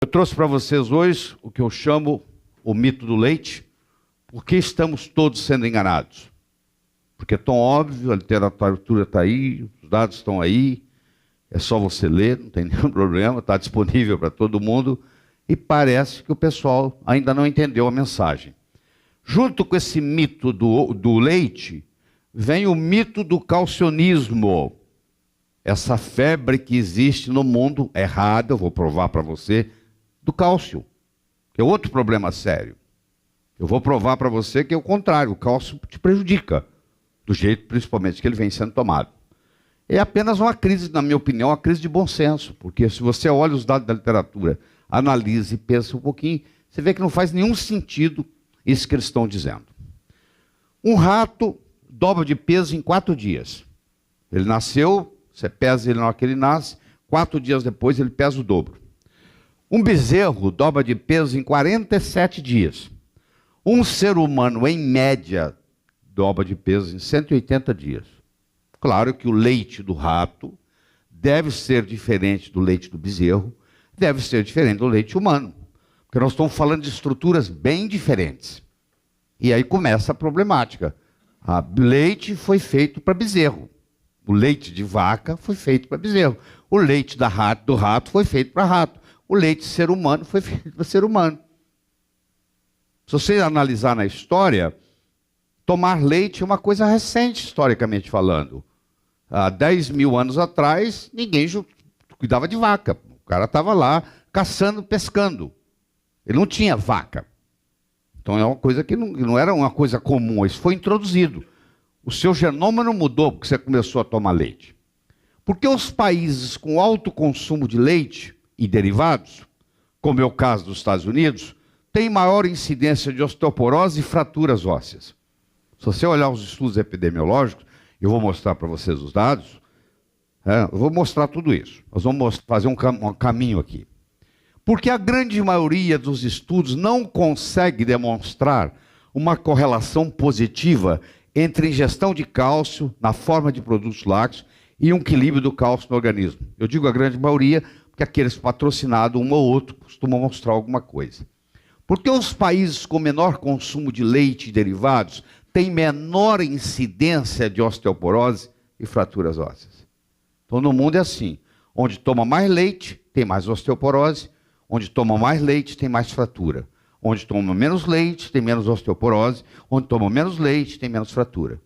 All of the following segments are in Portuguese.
trouxe para vocês hoje o que eu chamo o mito do leite. Por que estamos todos sendo enganados? Porque é tão óbvio, a literatura está aí, os dados estão aí, é só você ler, não tem nenhum problema, está disponível para todo mundo, e parece que o pessoal ainda não entendeu a mensagem. Junto com esse mito do leite, vem o mito do calcionismo. Essa febre que existe no mundo, errada, eu vou provar para você, do cálcio, que é outro problema sério. Eu vou provar para você que é o contrário, o cálcio te prejudica, do jeito principalmente que ele vem sendo tomado. É apenas uma crise, na minha opinião, uma crise de bom senso, porque se você olha os dados da literatura, analisa e pensa um pouquinho, você vê que não faz nenhum sentido isso que eles estão dizendo. Um rato dobra de peso em 4 dias. Ele nasceu, você pesa ele na hora que ele nasce, 4 dias depois ele pesa o dobro. Um bezerro dobra de peso em 47 dias. Um ser humano, em média, dobra de peso em 180 dias. Claro que o leite do rato deve ser diferente do leite do bezerro, deve ser diferente do leite humano, porque nós estamos falando de estruturas bem diferentes. E aí começa a problemática. O leite foi feito para bezerro. O leite de vaca foi feito para bezerro. O leite do rato foi feito para rato. O leite ser humano foi feito para ser humano. Se você analisar na história, tomar leite é uma coisa recente, historicamente falando. Há 10 mil anos atrás, ninguém cuidava de vaca. O cara estava lá caçando, pescando. Ele não tinha vaca. Então é uma coisa que não era uma coisa comum, isso foi introduzido. O seu genoma não mudou porque você começou a tomar leite. Porque os países com alto consumo de leite e derivados, como é o caso dos Estados Unidos, têm maior incidência de osteoporose e fraturas ósseas. Se você olhar os estudos epidemiológicos, eu vou mostrar para vocês os dados, eu vou mostrar tudo isso. Nós vamos fazer um caminho aqui. Porque a grande maioria dos estudos não consegue demonstrar uma correlação positiva entre ingestão de cálcio na forma de produtos lácteos e um equilíbrio do cálcio no organismo. Eu digo a grande maioria, porque aqueles patrocinados, um ou outro, costumam mostrar alguma coisa. Porque os países com menor consumo de leite e derivados têm menor incidência de osteoporose e fraturas ósseas. Então, no mundo é assim. Onde toma mais leite, tem mais osteoporose. Onde toma mais leite, tem mais fratura. Onde toma menos leite, tem menos osteoporose. Onde toma menos leite, tem menos fratura.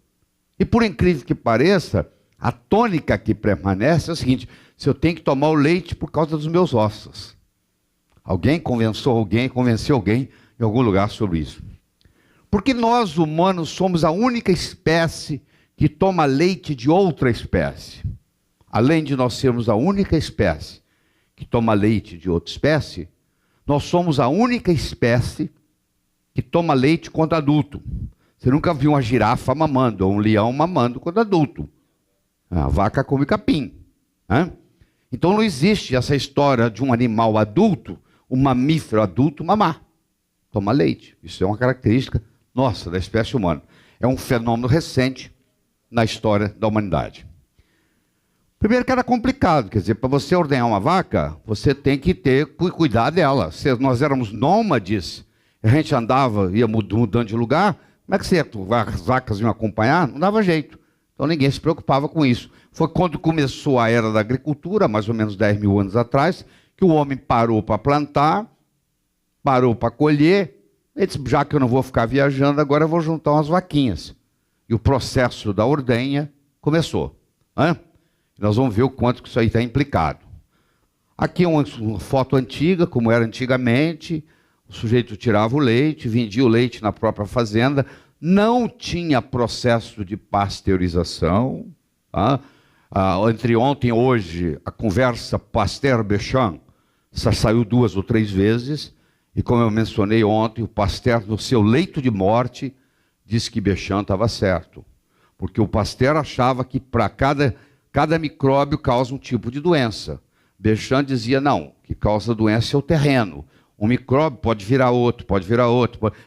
E por incrível que pareça, a tônica que permanece é o seguinte: se eu tenho que tomar o leite por causa dos meus ossos. Alguém convenceu alguém em algum lugar sobre isso. Porque nós, humanos, somos a única espécie que toma leite de outra espécie. Além de nós sermos a única espécie que toma leite de outra espécie, nós somos a única espécie que toma leite quando adulto. Você nunca viu uma girafa mamando, ou um leão mamando quando adulto. A vaca come capim. Então não existe essa história de um animal adulto, um mamífero adulto, mamar. Toma leite. Isso é uma característica nossa, da espécie humana. É um fenômeno recente na história da humanidade. Primeiro que era complicado, quer dizer, para você ordenhar uma vaca, você tem que cuidar dela. Se nós éramos nômades, a gente andava, ia mudando de lugar, como é que as vacas iam acompanhar? Não dava jeito. Então ninguém se preocupava com isso. Foi quando começou a era da agricultura, mais ou menos 10 mil anos atrás, que o homem parou para plantar, parou para colher. Ele disse: já que eu não vou ficar viajando, agora eu vou juntar umas vaquinhas. E o processo da ordenha começou. Nós vamos ver o quanto que isso aí está implicado. Aqui é uma foto antiga, como era antigamente. O sujeito tirava o leite, vendia o leite na própria fazenda. Não tinha processo de pasteurização. Entre ontem e hoje, a conversa Pasteur-Béchamp saiu 2 ou 3 vezes. E como eu mencionei ontem, o Pasteur, no seu leito de morte, disse que Béchamp estava certo. Porque o Pasteur achava que para cada micróbio causa um tipo de doença. Béchamp dizia: não, que causa doença é o terreno. Um micróbio pode virar outro,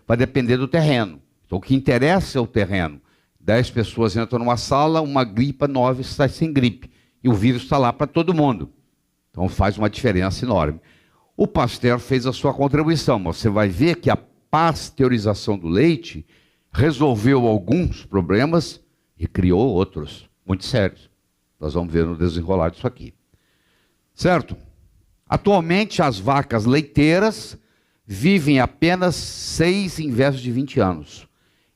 vai depender do terreno. Então o que interessa é o terreno. 10 pessoas entram numa sala, uma gripa, 9 sai sem gripe. E o vírus está lá para todo mundo. Então faz uma diferença enorme. O Pasteur fez a sua contribuição, mas você vai ver que a pasteurização do leite resolveu alguns problemas e criou outros muito sérios. Nós vamos ver no desenrolar disso aqui. Certo? Atualmente, as vacas leiteiras vivem apenas 6 em vez de 20 anos.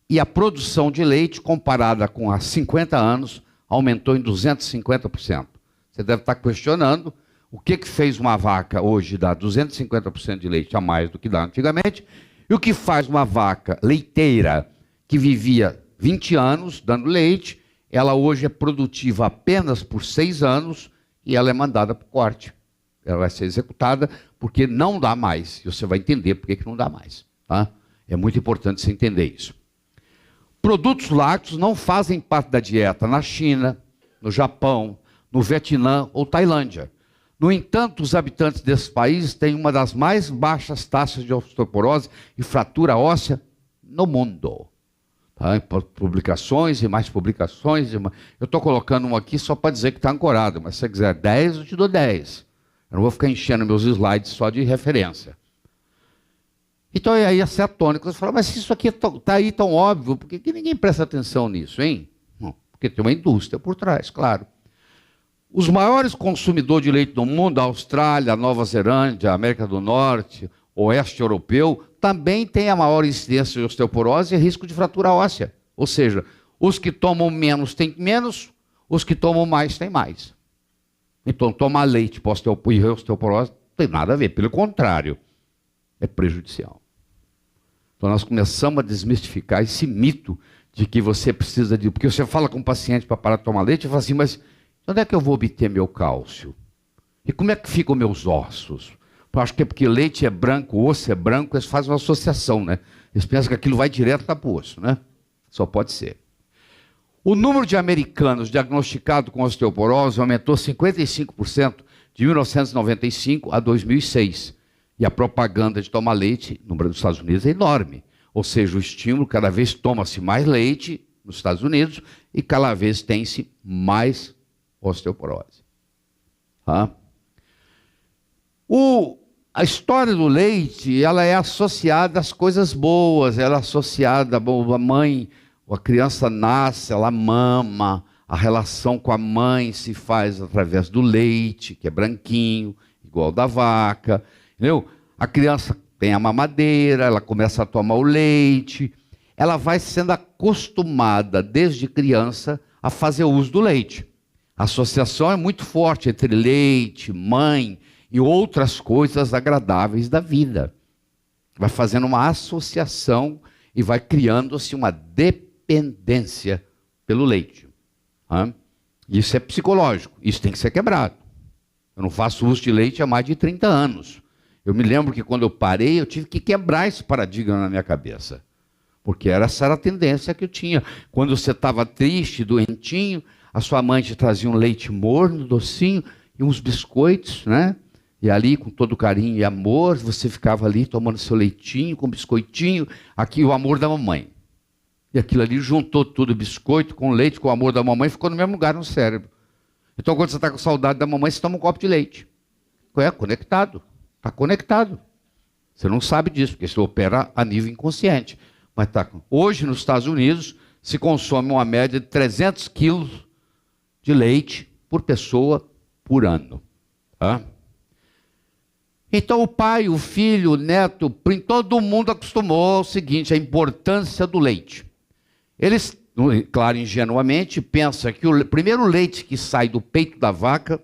E a produção de leite, comparada com há 50 anos, aumentou em 250%. Você deve estar questionando o que fez uma vaca hoje dar 250% de leite a mais do que dá antigamente, e o que faz uma vaca leiteira que vivia 20 anos dando leite, ela hoje é produtiva apenas por 6 anos e ela é mandada para o corte. Ela vai ser executada porque não dá mais. E você vai entender por que não dá mais. Tá? É muito importante você entender isso. Produtos lácteos não fazem parte da dieta na China, no Japão, no Vietnã ou Tailândia. No entanto, os habitantes desses países têm uma das mais baixas taxas de osteoporose e fratura óssea no mundo. Tá? Publicações e mais publicações. Eu estou colocando um aqui só para dizer que está ancorado, mas se você quiser 10, eu te dou 10. Eu não vou ficar enchendo meus slides só de referência. Então, e aí a cetônica, você fala, mas isso aqui está aí tão óbvio, por que ninguém presta atenção nisso, hein? Não, porque tem uma indústria por trás, claro. Os maiores consumidores de leite do mundo, a Austrália, a Nova Zelândia, a América do Norte, Oeste Europeu, também têm a maior incidência de osteoporose e risco de fratura óssea. Ou seja, os que tomam menos têm menos, os que tomam mais têm mais. Então, tomar leite para osteoporose não tem nada a ver, pelo contrário, é prejudicial. Então, nós começamos a desmistificar esse mito de que você precisa de... Porque você fala com o paciente para parar de tomar leite e fala assim, mas onde é que eu vou obter meu cálcio? E como é que ficam meus ossos? Eu acho que é porque leite é branco, osso é branco, eles fazem uma associação, né? Eles pensam que aquilo vai direto para o osso, né? Só pode ser. O número de americanos diagnosticados com osteoporose aumentou 55% de 1995 a 2006. E a propaganda de tomar leite nos Estados Unidos é enorme. Ou seja, o estímulo, cada vez toma-se mais leite nos Estados Unidos e cada vez tem-se mais osteoporose. Tá? A história do leite, ela é associada às coisas boas, ela é associada a mãe, a criança nasce, ela mama, a relação com a mãe se faz através do leite, que é branquinho, igual da vaca, entendeu? A criança tem a mamadeira, ela começa a tomar o leite, ela vai sendo acostumada desde criança a fazer uso do leite. A associação é muito forte entre leite, mãe e outras coisas agradáveis da vida. Vai fazendo uma associação e vai criando-se uma dependência pelo leite. Isso é psicológico, isso tem que ser quebrado. Eu não faço uso de leite há mais de 30 anos. Eu me lembro que quando eu parei, eu tive que quebrar esse paradigma na minha cabeça. Porque essa era a tendência que eu tinha. Quando você estava triste, doentinho, a sua mãe te trazia um leite morno, docinho, e uns biscoitos, né? E ali, com todo carinho e amor, você ficava ali tomando seu leitinho, com biscoitinho, aqui o amor da mamãe. E aquilo ali juntou tudo, biscoito com leite, com o amor da mamãe, ficou no mesmo lugar no cérebro. Então, quando você está com saudade da mamãe, você toma um copo de leite. É conectado. Está conectado. Você não sabe disso, porque isso opera a nível inconsciente. Mas tá. Hoje, nos Estados Unidos, se consome uma média de 300 quilos de leite por pessoa por ano. Tá? Então, o pai, o filho, o neto, o primo, todo mundo acostumou ao seguinte, a importância do leite. Eles, claro, ingenuamente, pensam que o primeiro leite que sai do peito da vaca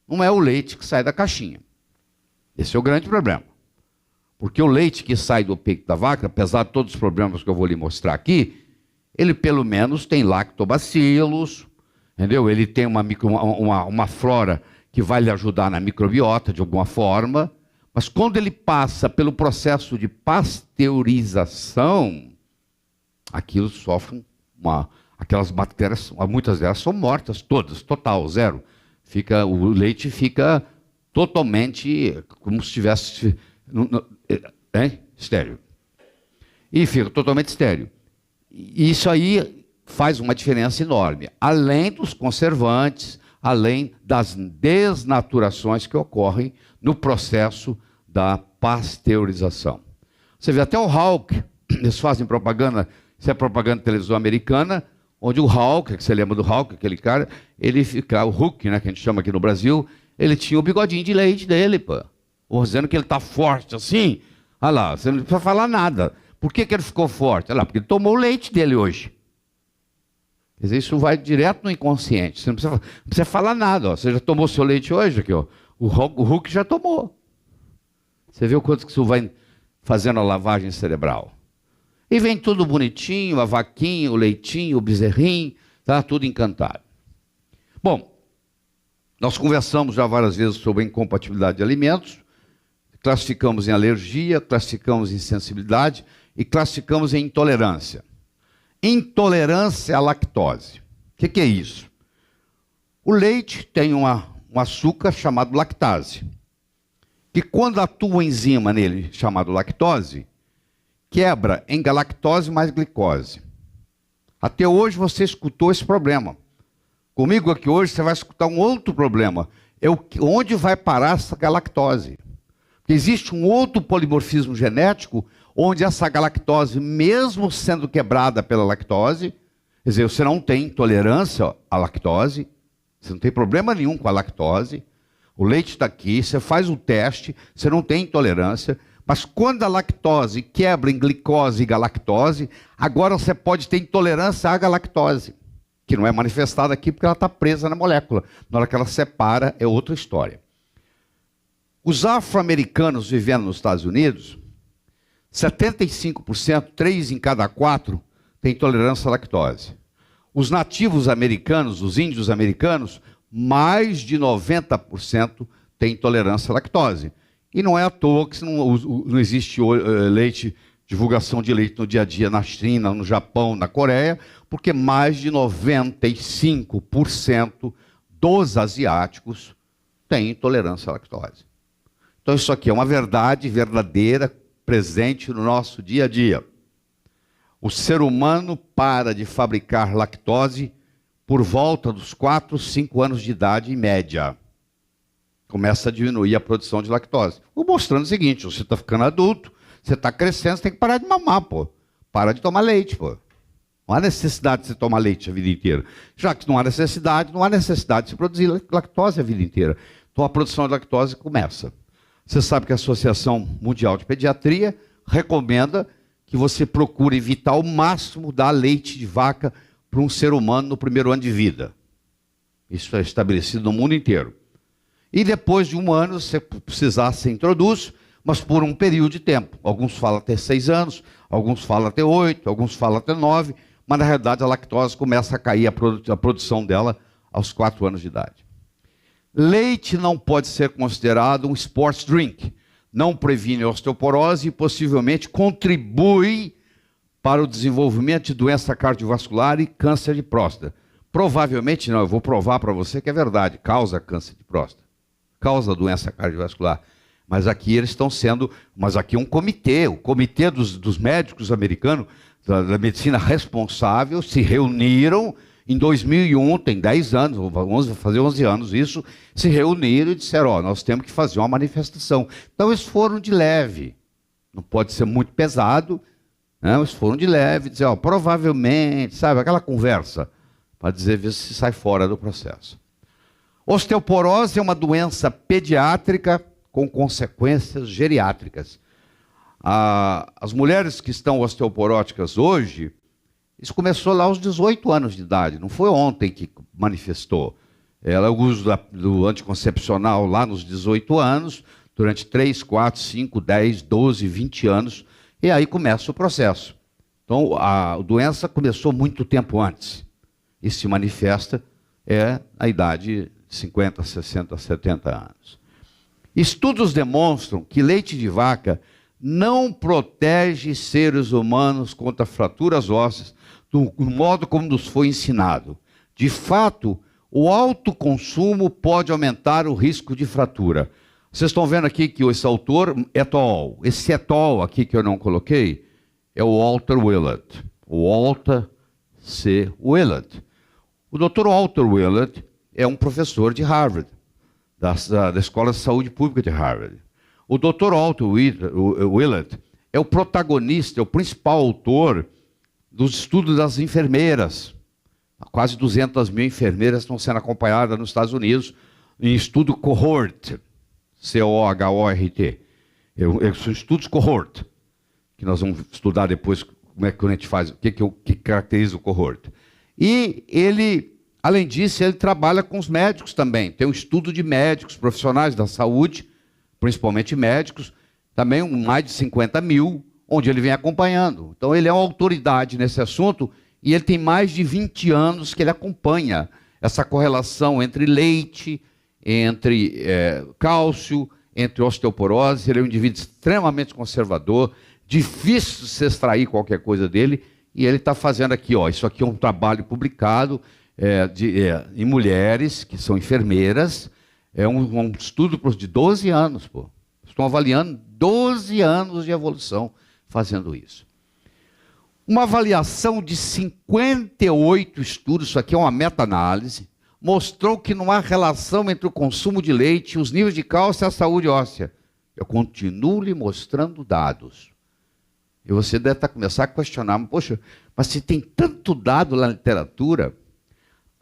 não é o leite que sai da caixinha. Esse é o grande problema. Porque o leite que sai do peito da vaca, apesar de todos os problemas que eu vou lhe mostrar aqui, ele pelo menos tem lactobacilos, entendeu? Ele tem uma flora que vai lhe ajudar na microbiota de alguma forma, mas quando ele passa pelo processo de pasteurização, aquilo sofre aquelas bactérias, muitas delas são mortas, todas, total, zero. O leite fica totalmente como se estivesse estéril. E fica totalmente estéril. E isso aí faz uma diferença enorme. Além dos conservantes, além das desnaturações que ocorrem no processo da pasteurização. Você vê até o Hawk, eles fazem propaganda, isso é propaganda de televisão americana, onde o Hawk, que você lembra do Hawk, aquele cara, ele fica, o Hulk, né, que a gente chama aqui no Brasil, ele tinha o bigodinho de leite dele, pô. Ou dizendo que ele está forte assim. Olha lá, você não precisa falar nada. Por que ele ficou forte? Olha lá, porque ele tomou o leite dele hoje. Quer dizer, isso vai direto no inconsciente. Você não precisa falar nada. Ó. Você já tomou seu leite hoje? Aqui, ó. O Hulk já tomou. Você vê o quanto que isso vai fazendo a lavagem cerebral. E vem tudo bonitinho, a vaquinha, o leitinho, o bezerrinho, tá tudo encantado. Bom, nós conversamos já várias vezes sobre a incompatibilidade de alimentos, classificamos em alergia, classificamos em sensibilidade e classificamos em intolerância. Intolerância à lactose. O que é isso? O leite tem um açúcar chamado lactase, que quando atua a enzima nele, chamado lactose, quebra em galactose mais glicose. Até hoje você escutou esse problema. Comigo aqui hoje você vai escutar um outro problema. Onde vai parar essa galactose? Porque existe um outro polimorfismo genético onde essa galactose, mesmo sendo quebrada pela lactose, quer dizer, você não tem intolerância à lactose, você não tem problema nenhum com a lactose, o leite está aqui, você faz o teste, você não tem intolerância, mas quando a lactose quebra em glicose e galactose, agora você pode ter intolerância à galactose, que não é manifestada aqui porque ela está presa na molécula. Na hora que ela separa, é outra história. Os afro-americanos vivendo nos Estados Unidos, 75%, 3 em cada 4, têm intolerância à lactose. Os nativos americanos, os índios americanos, mais de 90% têm intolerância à lactose. E não é à toa que não existe leite, divulgação de leite no dia a dia na China, no Japão, na Coreia, porque mais de 95% dos asiáticos têm intolerância à lactose. Então isso aqui é uma verdade verdadeira, presente no nosso dia a dia. O ser humano para de fabricar lactose por volta dos 4, 5 anos de idade, em média. Começa a diminuir a produção de lactose. Vou mostrando o seguinte, você está ficando adulto, você está crescendo, você tem que parar de mamar, pô. Para de tomar leite, pô. Não há necessidade de você tomar leite a vida inteira. Já que não há necessidade de se produzir lactose a vida inteira. Então a produção de lactose começa. Você sabe que a Associação Mundial de Pediatria recomenda que você procure evitar ao máximo dar leite de vaca para um ser humano no primeiro ano de vida. Isso é estabelecido no mundo inteiro. E depois de 1 ano, se precisar, se introduz, mas por um período de tempo. Alguns falam até 6 anos, alguns falam até 8, alguns falam até 9, mas na realidade a lactose começa a cair a produção dela aos 4 anos de idade. Leite não pode ser considerado um sports drink. Não previne osteoporose e possivelmente contribui para o desenvolvimento de doença cardiovascular e câncer de próstata. Provavelmente não, eu vou provar para você que é verdade, causa câncer de próstata, causa doença cardiovascular. Mas aqui eles estão sendo, mas aqui é um comitê, o comitê dos médicos americanos, da medicina responsável, se reuniram em 2001, tem 10 anos, vai fazer 11 anos isso, se reuniram e disseram, ó, nós temos que fazer uma manifestação. Então eles foram de leve, não pode ser muito pesado, né? Eles foram de leve, dizer, ó, provavelmente, sabe, aquela conversa, para dizer, ver se sai fora do processo. Osteoporose é uma doença pediátrica com consequências geriátricas. As mulheres que estão osteoporóticas hoje, isso começou lá aos 18 anos de idade, não foi ontem que manifestou. Ela usa do anticoncepcional lá nos 18 anos, durante 3, 4, 5, 10, 12, 20 anos, e aí começa o processo. Então, a doença começou muito tempo antes, e se manifesta na idade de 50, 60, 70 anos. Estudos demonstram que leite de vaca não protege seres humanos contra fraturas ósseas do modo como nos foi ensinado. De fato, o alto consumo pode aumentar o risco de fratura. Vocês estão vendo aqui que esse autor, etol, esse etol aqui que eu não coloquei, é o Walter Willett. O Walter C. Willett. O Dr. Walter Willett é um professor de Harvard, da Escola de Saúde Pública de Harvard. O Dr. Otto Willett é o protagonista, é o principal autor dos estudos das enfermeiras. Quase 200 mil enfermeiras estão sendo acompanhadas nos Estados Unidos em estudo cohort, C-O-H-O-R-T. São estudos cohort, que nós vamos estudar depois como é que a gente faz, o que caracteriza o cohort. E ele, além disso, ele trabalha com os médicos também. Tem um estudo de médicos, profissionais da saúde, principalmente médicos, também mais de 50 mil, onde ele vem acompanhando. Então ele é uma autoridade nesse assunto e ele tem mais de 20 anos que ele acompanha essa correlação entre leite, entre cálcio, entre osteoporose. Ele é um indivíduo extremamente conservador, difícil de se extrair qualquer coisa dele, e ele está fazendo aqui, ó, isso aqui é um trabalho publicado em mulheres que são enfermeiras, é um estudo de 12 anos, pô. Estão avaliando 12 anos de evolução fazendo isso. Uma avaliação de 58 estudos, isso aqui é uma meta-análise, mostrou que não há relação entre o consumo de leite e os níveis de cálcio e a saúde óssea. Eu continuo lhe mostrando dados. E você deve começar a questionar, poxa, mas se tem tanto dado na literatura,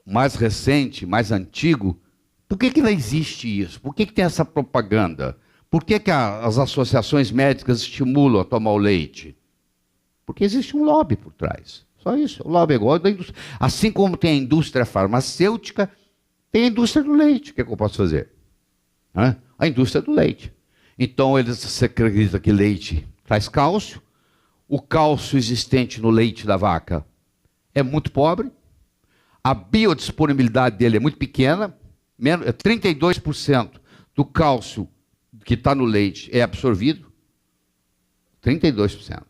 mais recente, mais antigo, por que não existe isso? Por que tem essa propaganda? Por que as associações médicas estimulam a tomar o leite? Porque existe um lobby por trás. Só isso. O lobby é igual da indústria. Assim como tem a indústria farmacêutica, tem a indústria do leite. O que eu posso fazer? A indústria do leite. Então, eles acreditam que leite traz cálcio. O cálcio existente no leite da vaca é muito pobre. A biodisponibilidade dele é muito pequena. 32% do cálcio que está no leite é absorvido. 32%.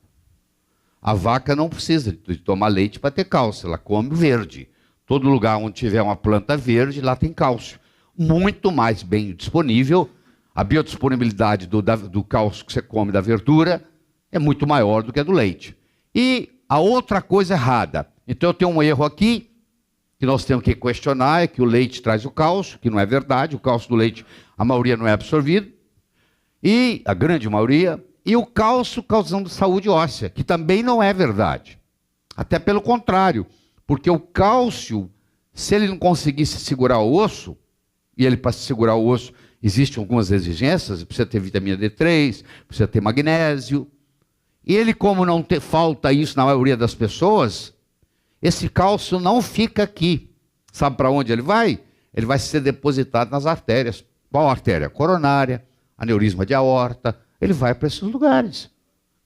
A vaca não precisa de tomar leite para ter cálcio, ela come o verde. Todo lugar onde tiver uma planta verde, lá tem cálcio. Muito mais bem disponível. A biodisponibilidade do cálcio que você come da verdura é muito maior do que a do leite. E a outra coisa errada. Então eu tenho um erro aqui, que nós temos que questionar, é que o leite traz o cálcio, que não é verdade. O cálcio do leite, a maioria não é absorvido. E a grande maioria... E o cálcio causando saúde óssea, que também não é verdade. Até pelo contrário, porque o cálcio, se ele não conseguisse segurar o osso, e ele para segurar o osso existem algumas exigências, precisa ter vitamina D3, precisa ter magnésio, e ele como não falta isso na maioria das pessoas, esse cálcio não fica aqui. Sabe para onde ele vai? Ele vai ser depositado nas artérias. Qual artéria? Coronária, aneurisma de aorta. Ele vai para esses lugares.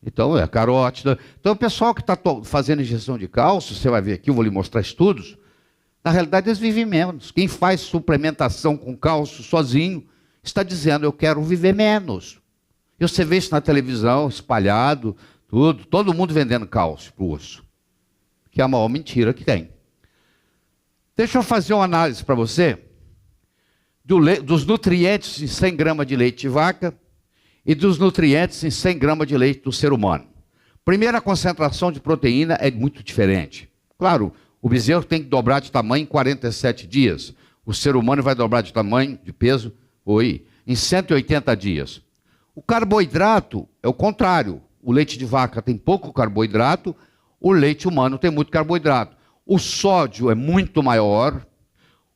Então, é a carótida. Então, o pessoal que está fazendo injeção de cálcio, você vai ver aqui, eu vou lhe mostrar estudos, na realidade eles vivem menos. Quem faz suplementação com cálcio sozinho, está dizendo, eu quero viver menos. E você vê isso na televisão, espalhado, tudo, todo mundo vendendo cálcio para o osso. Que é a maior mentira que tem. Deixa eu fazer uma análise para você dos nutrientes em 100 gramas de leite de vaca, e dos nutrientes em 100 gramas de leite do ser humano. Primeiro, a concentração de proteína é muito diferente. Claro, o bezerro tem que dobrar de tamanho em 47 dias. O ser humano vai dobrar de tamanho, de peso, em 180 dias. O carboidrato é o contrário. O leite de vaca tem pouco carboidrato, o leite humano tem muito carboidrato. O sódio é muito maior,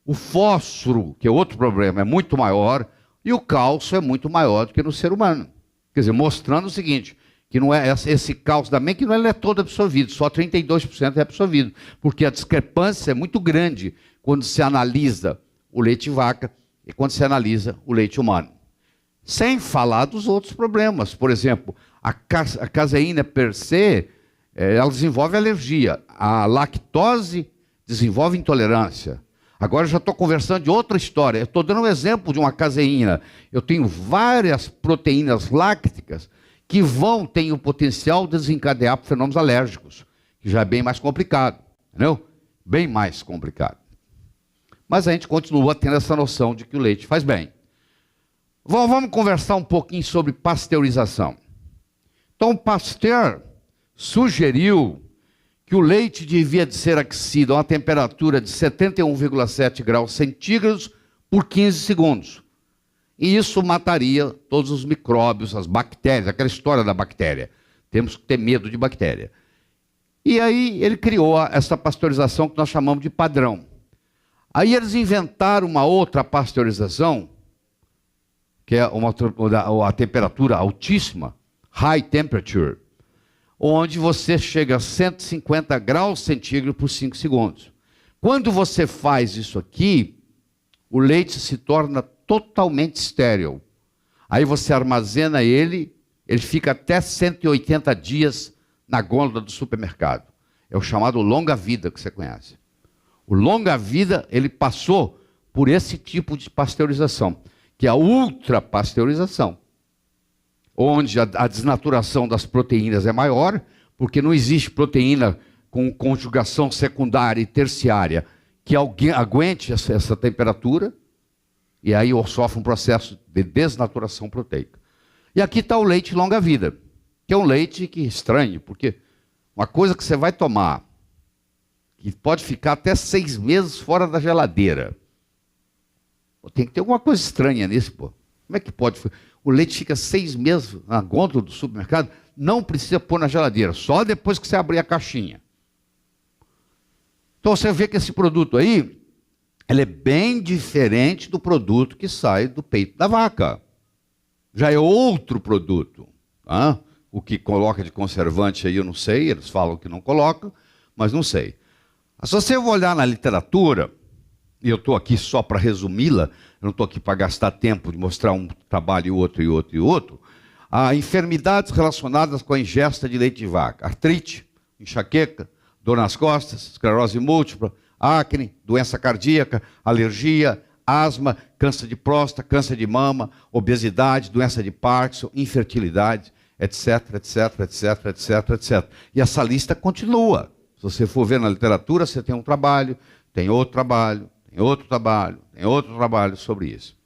o fósforo, que é outro problema, é muito maior, e o cálcio é muito maior do que no ser humano. Quer dizer, mostrando o seguinte, que não é esse cálcio também, que não é todo absorvido, só 32% é absorvido, porque a discrepância é muito grande quando se analisa o leite de vaca e quando se analisa o leite humano. Sem falar dos outros problemas. Por exemplo, a caseína per se, ela desenvolve alergia. A lactose desenvolve intolerância. Agora eu já estou conversando de outra história. Eu estou dando um exemplo de uma caseína. Eu tenho várias proteínas lácticas que têm o potencial de desencadear fenômenos alérgicos, que já é bem mais complicado, entendeu? Bem mais complicado. Mas a gente continua tendo essa noção de que o leite faz bem. Vamos conversar um pouquinho sobre pasteurização. Então, Pasteur sugeriu que o leite devia de ser aquecido a uma temperatura de 71,7 graus centígrados por 15 segundos. E isso mataria todos os micróbios, as bactérias, aquela história da bactéria. Temos que ter medo de bactéria. E aí ele criou essa pasteurização que nós chamamos de padrão. Aí eles inventaram uma outra pasteurização, que é a temperatura altíssima, high temperature, onde você chega a 150 graus centígrados por 5 segundos. Quando você faz isso aqui, o leite se torna totalmente estéril. Aí você armazena ele fica até 180 dias na gôndola do supermercado. É o chamado longa-vida que você conhece. O longa-vida, ele passou por esse tipo de pasteurização, que é a ultrapasteurização, onde a desnaturação das proteínas é maior, porque não existe proteína com conjugação secundária e terciária que aguente essa temperatura, e aí sofre um processo de desnaturação proteica. E aqui está o leite longa-vida, que é um leite que é estranho, porque uma coisa que você vai tomar, que pode ficar até 6 meses fora da geladeira. Tem que ter alguma coisa estranha nisso, pô. Como é que pode? O leite fica 6 meses na gôndola do supermercado, não precisa pôr na geladeira, só depois que você abrir a caixinha. Então você vê que esse produto aí, ele é bem diferente do produto que sai do peito da vaca. Já é outro produto. Tá? O que coloca de conservante aí eu não sei, eles falam que não colocam, mas não sei. Se você olhar na literatura, e eu estou aqui só para resumi-la, eu não estou aqui para gastar tempo de mostrar um trabalho e outro, há enfermidades relacionadas com a ingesta de leite de vaca. Artrite, enxaqueca, dor nas costas, esclerose múltipla, acne, doença cardíaca, alergia, asma, câncer de próstata, câncer de mama, obesidade, doença de Parkinson, infertilidade, etc, etc, etc, etc, etc. E essa lista continua. Se você for ver na literatura, você tem um trabalho, tem outro trabalho, tem outro trabalho, tem outro trabalho sobre isso.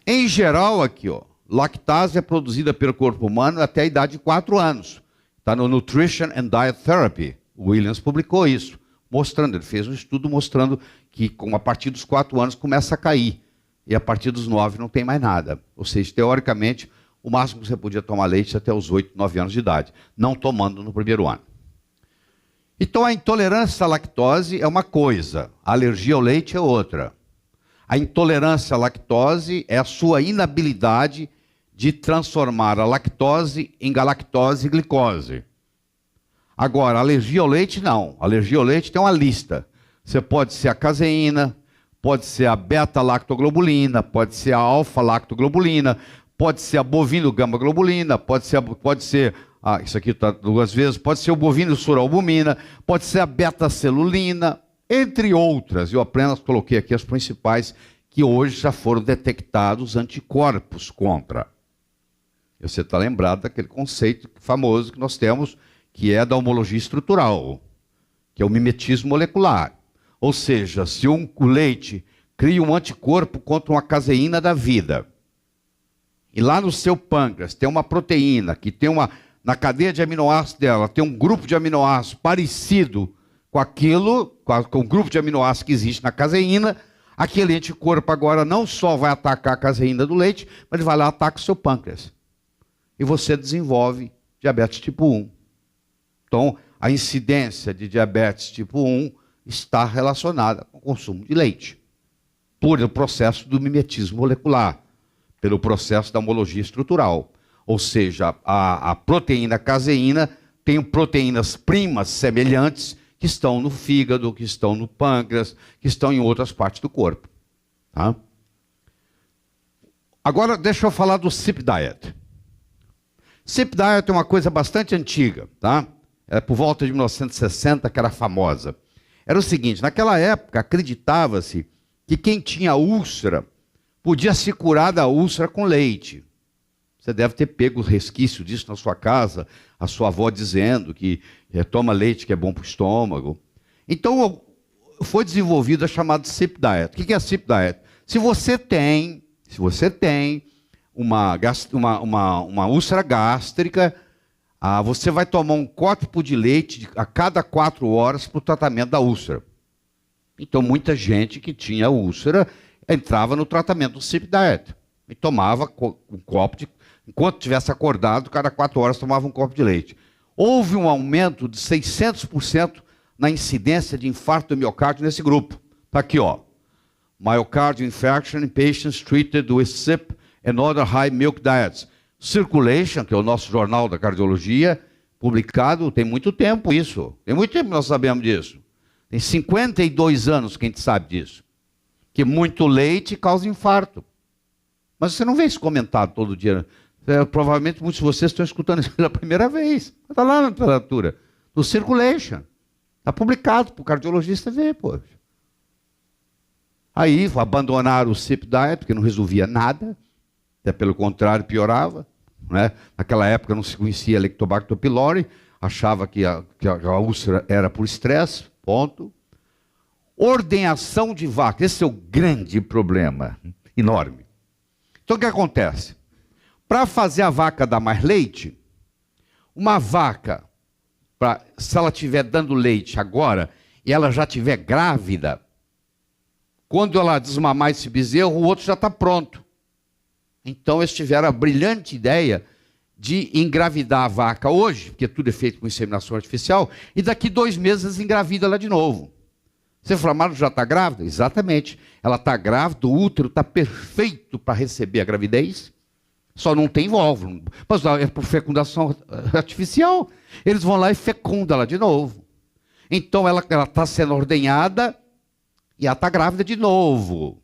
Em geral, aqui, ó, lactase é produzida pelo corpo humano até a idade de 4 anos. Está no Nutrition and Diet Therapy. O Williams publicou isso, mostrando, ele fez um estudo mostrando que a partir dos 4 anos começa a cair. E a partir dos 9 não tem mais nada. Ou seja, teoricamente, o máximo que você podia tomar leite até os 8, 9 anos de idade, não tomando no primeiro ano. Então a intolerância à lactose é uma coisa, a alergia ao leite é outra. A intolerância à lactose é a sua inabilidade de transformar a lactose em galactose e glicose. Agora, a alergia ao leite não. A alergia ao leite tem uma lista. Você pode ser a caseína, pode ser a beta-lactoglobulina, pode ser a alfa-lactoglobulina, pode ser a bovino-gama-globulina, pode ser isso aqui está 2 vezes, pode ser o bovino suralbumina, pode ser a beta-celulina, entre outras. Eu apenas coloquei aqui as principais que hoje já foram detectados anticorpos contra. Você está lembrado daquele conceito famoso que nós temos, que é da homologia estrutural, que é o mimetismo molecular. Ou seja, se o leite cria um anticorpo contra uma caseína da vida, e lá no seu pâncreas tem uma proteína que tem na cadeia de aminoácidos dela, tem um grupo de aminoácidos parecido com o grupo de aminoácidos que existe na caseína, aquele anticorpo agora não só vai atacar a caseína do leite, mas ele vai lá e ataca o seu pâncreas. E você desenvolve diabetes tipo 1. Então, a incidência de diabetes tipo 1 está relacionada com o consumo de leite, por o processo do mimetismo molecular, pelo processo da homologia estrutural. Ou seja, a proteína caseína tem proteínas primas semelhantes que estão no fígado, que estão no pâncreas, que estão em outras partes do corpo. Tá? Agora, deixa eu falar do SIP Diet. SIP Diet é uma coisa bastante antiga, tá? Era por volta de 1960 que era famosa. Era o seguinte, naquela época acreditava-se que quem tinha úlcera podia se curar da úlcera com leite. Você deve ter pego o resquício disso na sua casa, a sua avó dizendo que toma leite que é bom para o estômago. Então, foi desenvolvida a chamada SIP Diet. O que é a SIP Diet? Se você tem uma úlcera gástrica, você vai tomar um copo de leite a cada 4 horas para o tratamento da úlcera. Então, muita gente que tinha úlcera entrava no tratamento do SIP Diet. E tomava um copo de... Enquanto tivesse acordado, cada 4 horas tomava um copo de leite. Houve um aumento de 600% na incidência de infarto do miocárdio nesse grupo. Está aqui, ó. Myocardial infarction in patients treated with CYP and other high milk diets. Circulation, que é o nosso jornal da cardiologia, publicado, tem muito tempo isso. Tem muito tempo que nós sabemos disso. Tem 52 anos que a gente sabe disso. Que muito leite causa infarto. Mas você não vê isso comentado todo dia. Provavelmente muitos de vocês estão escutando isso pela primeira vez. Está lá na literatura. No Circulation. Está publicado para o cardiologista ver, poxa. Aí abandonaram o CYP diet, porque não resolvia nada. Até pelo contrário, piorava. Né? Naquela época não se conhecia Helicobacter pylori. Achava que a úlcera era por estresse. Ponto. Ordenhação de vaca. Esse é o grande problema. Enorme. Então o que acontece? Para fazer a vaca dar mais leite, uma vaca, se ela estiver dando leite agora e ela já estiver grávida, quando ela desmamar esse bezerro, o outro já está pronto. Então eles tiveram a brilhante ideia de engravidar a vaca hoje, porque tudo é feito com inseminação artificial, e daqui 2 meses engravida ela de novo. Você falou, mas já está grávida? Exatamente. Ela está grávida, o útero está perfeito para receber a gravidez, só não tem óvulo. Mas é por fecundação artificial. Eles vão lá e fecundam ela de novo. Então ela está sendo ordenhada e ela está grávida de novo.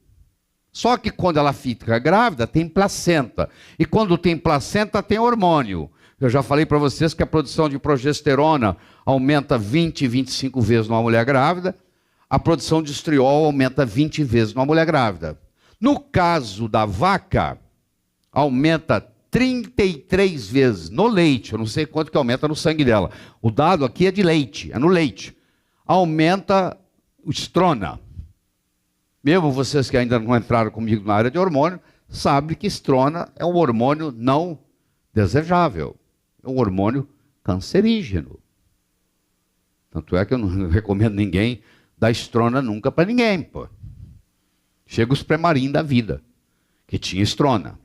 Só que quando ela fica grávida, tem placenta. E quando tem placenta, tem hormônio. Eu já falei para vocês que a produção de progesterona aumenta 20, 25 vezes numa mulher grávida. A produção de estriol aumenta 20 vezes numa mulher grávida. No caso da vaca, aumenta 33 vezes no leite. Eu não sei quanto que aumenta no sangue dela. O dado aqui é de leite, é no leite. Aumenta o estrona. Mesmo vocês que ainda não entraram comigo na área de hormônio, sabem que estrona é um hormônio não desejável. É um hormônio cancerígeno. Tanto é que eu não recomendo ninguém dar estrona nunca para ninguém, pô. Chega os premarim da vida, que tinha estrona,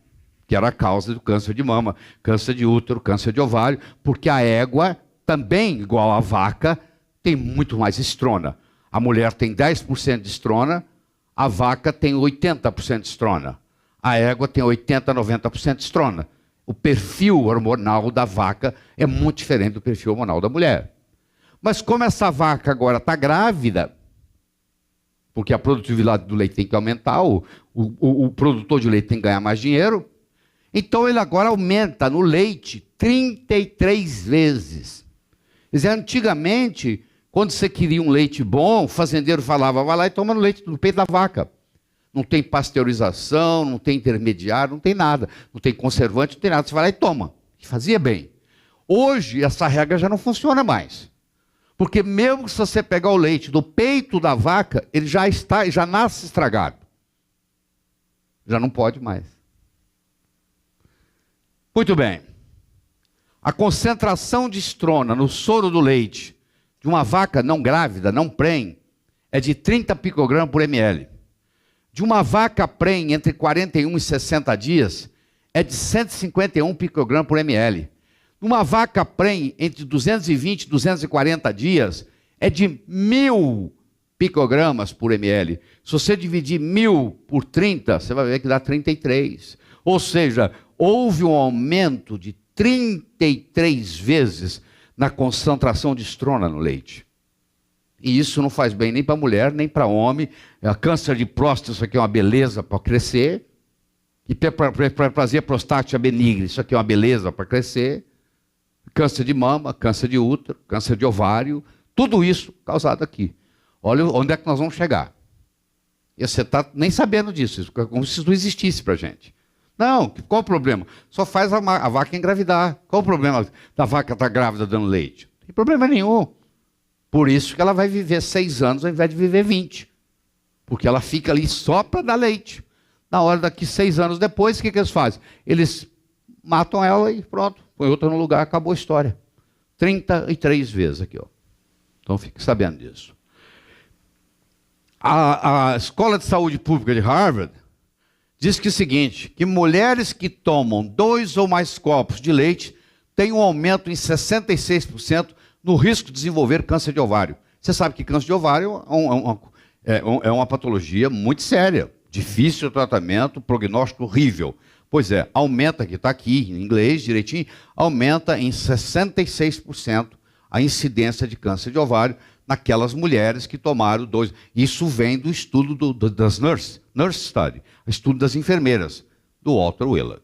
que era a causa do câncer de mama, câncer de útero, câncer de ovário, porque a égua também, igual a vaca, tem muito mais estrona. A mulher tem 10% de estrona, a vaca tem 80% de estrona. A égua tem 80%, 90% de estrona. O perfil hormonal da vaca é muito diferente do perfil hormonal da mulher. Mas como essa vaca agora está grávida, porque a produtividade do leite tem que aumentar, o produtor de leite tem que ganhar mais dinheiro, então ele agora aumenta no leite 33 vezes. Quer dizer, antigamente, quando você queria um leite bom, o fazendeiro falava, vai lá e toma no leite do peito da vaca. Não tem pasteurização, não tem intermediário, não tem nada. Não tem conservante, não tem nada. Você vai lá e toma. E fazia bem. Hoje, essa regra já não funciona mais. Porque mesmo se você pegar o leite do peito da vaca, ele já nasce estragado. Já não pode mais. Muito bem. A concentração de estrona no soro do leite de uma vaca não grávida, não prenhe, é de 30 picogramas por ml. De uma vaca prenhe entre 41 e 60 dias, é de 151 picogramas por ml. Uma vaca prenhe entre 220 e 240 dias, é de 1.000 picogramas por ml. Se você dividir 1.000 por 30, você vai ver que dá 33. Ou seja, houve um aumento de 33 vezes na concentração de estrona no leite. E isso não faz bem nem para mulher, nem para homem. Câncer de próstata, isso aqui é uma beleza para crescer. E para fazer prostática benigna, isso aqui é uma beleza para crescer. Câncer de mama, câncer de útero, câncer de ovário, tudo isso causado aqui. Olha onde é que nós vamos chegar. E você está nem sabendo disso, como se isso não existisse para a gente. Não, qual o problema? Só faz a vaca engravidar. Qual o problema da vaca estar grávida dando leite? Não tem problema nenhum. Por isso que ela vai viver 6 anos ao invés de viver 20. Porque ela fica ali só para dar leite. Na hora daqui 6 anos depois, o que eles fazem? Eles matam ela e pronto, põe outra no lugar, acabou a história. 33 vezes aqui, ó. Então fique sabendo disso. A Escola de Saúde Pública de Harvard Diz que é o seguinte, que mulheres que tomam 2 ou mais copos de leite têm um aumento em 66% no risco de desenvolver câncer de ovário. Você sabe que câncer de ovário é uma patologia muito séria, difícil de tratamento, prognóstico horrível. Pois é, aumenta, que está aqui em inglês direitinho, aumenta em 66% a incidência de câncer de ovário naquelas mulheres que tomaram 2. Isso vem do estudo das Nurse Study, estudo das enfermeiras, do Walter Willard.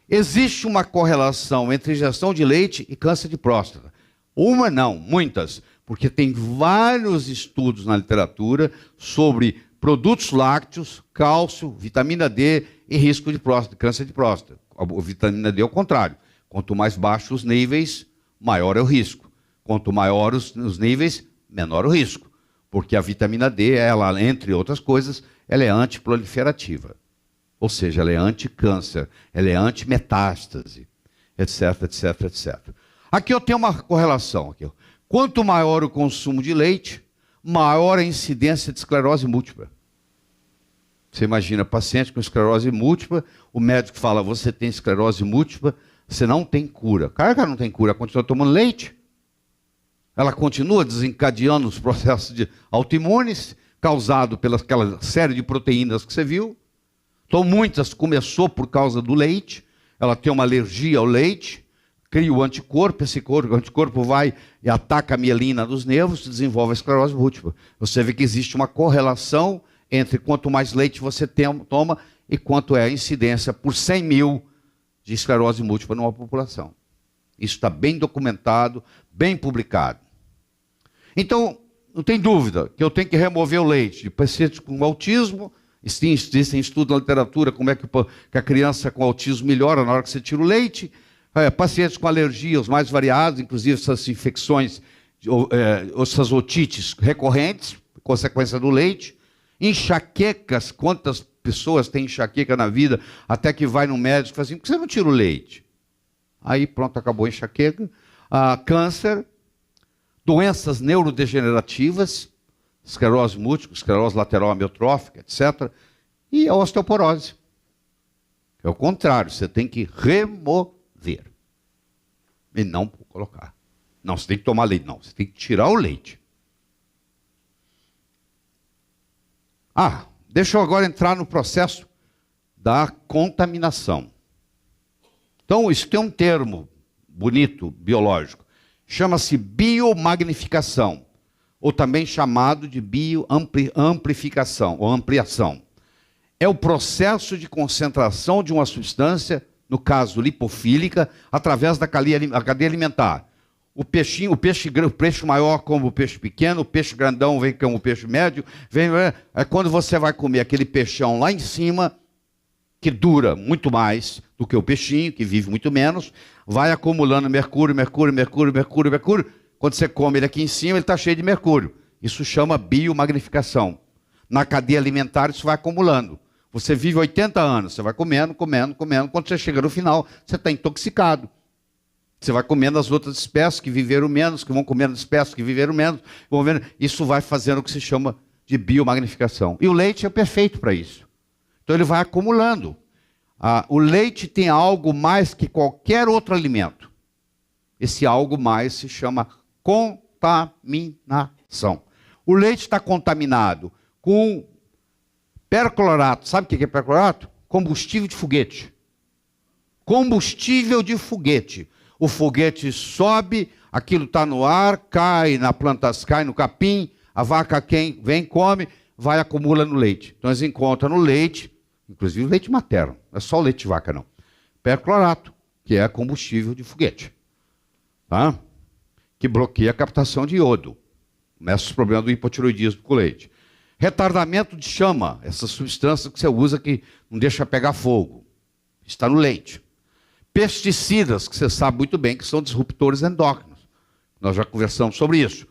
Existe uma correlação entre ingestão de leite e câncer de próstata. Uma não, muitas, porque tem vários estudos na literatura sobre produtos lácteos, cálcio, vitamina D e risco de próstata, câncer de próstata. A vitamina D é o contrário. Quanto mais baixos os níveis, maior é o risco. Quanto maiores os níveis, menor o risco. Porque a vitamina D, ela, entre outras coisas, ela é antiproliferativa. Ou seja, ela é anticâncer, ela é antimetástase, etc, etc, etc. Aqui eu tenho uma correlação. Aqui. Quanto maior o consumo de leite, maior a incidência de esclerose múltipla. Você imagina, paciente com esclerose múltipla, o médico fala, você tem esclerose múltipla, você não tem cura. Cara, que ela não tem cura, ela continua tomando leite. Ela continua desencadeando os processos autoimunes, causados pela aquela série de proteínas que você viu. Então, muitas começou por causa do leite, ela tem uma alergia ao leite, cria o anticorpo, o anticorpo vai e ataca a mielina dos nervos, desenvolve a esclerose múltipla. Você vê que existe uma correlação entre quanto mais leite você toma e quanto é a incidência por 100 mil de esclerose múltipla numa população. Isso está bem documentado, bem publicado. Então, não tem dúvida que eu tenho que remover o leite de pacientes com autismo. Existem estudos na literatura como é que a criança com autismo melhora na hora que você tira o leite. Pacientes com alergias mais variadas, inclusive essas infecções, essas otites recorrentes, consequência do leite. Enxaquecas, quantas pessoas têm enxaqueca na vida, até que vai no médico e fala assim, por que você não tira o leite? Aí pronto, acabou a enxaqueca. Câncer, doenças neurodegenerativas, esclerose múltipla, esclerose lateral amiotrófica, etc. E a osteoporose. É o contrário, você tem que remover e não colocar. Não, você tem que tomar leite, não, você tem que tirar o leite. Deixa eu agora entrar no processo da contaminação. Então, isso tem um termo bonito, biológico. Chama-se biomagnificação, ou também chamado de bioamplificação, ou ampliação. É o processo de concentração de uma substância, no caso lipofílica, através da cadeia alimentar. O peixe maior como o peixe pequeno, o peixe grandão vem como o peixe médio. Quando você vai comer aquele peixão lá em cima, que dura muito mais do que o peixinho, que vive muito menos, vai acumulando mercúrio. Quando você come ele aqui em cima, ele está cheio de mercúrio. Isso chama biomagnificação. Na cadeia alimentar, isso vai acumulando. Você vive 80 anos, você vai comendo. Quando você chega no final, você está intoxicado. Você vai comendo as outras espécies que viveram menos, que vão comendo as espécies que viveram menos. Isso vai fazendo o que se chama de biomagnificação. E o leite é perfeito para isso. Então ele vai acumulando. O leite tem algo mais que qualquer outro alimento. Esse algo mais se chama contaminação. O leite está contaminado com perclorato. Sabe o que é perclorato? Combustível de foguete. Combustível de foguete. O foguete sobe, aquilo está no ar, cai na planta, cai no capim, a vaca vem, come, vai acumula no leite. Então eles encontram no leite, inclusive o leite materno, não é só o leite de vaca não. Perclorato, que é combustível de foguete, tá? Que bloqueia a captação de iodo. Começa os problemas do hipotiroidismo com o leite. Retardamento de chama, essa substância que você usa que não deixa pegar fogo, está no leite. Pesticidas, que você sabe muito bem que são disruptores endócrinos. Nós já conversamos sobre isso.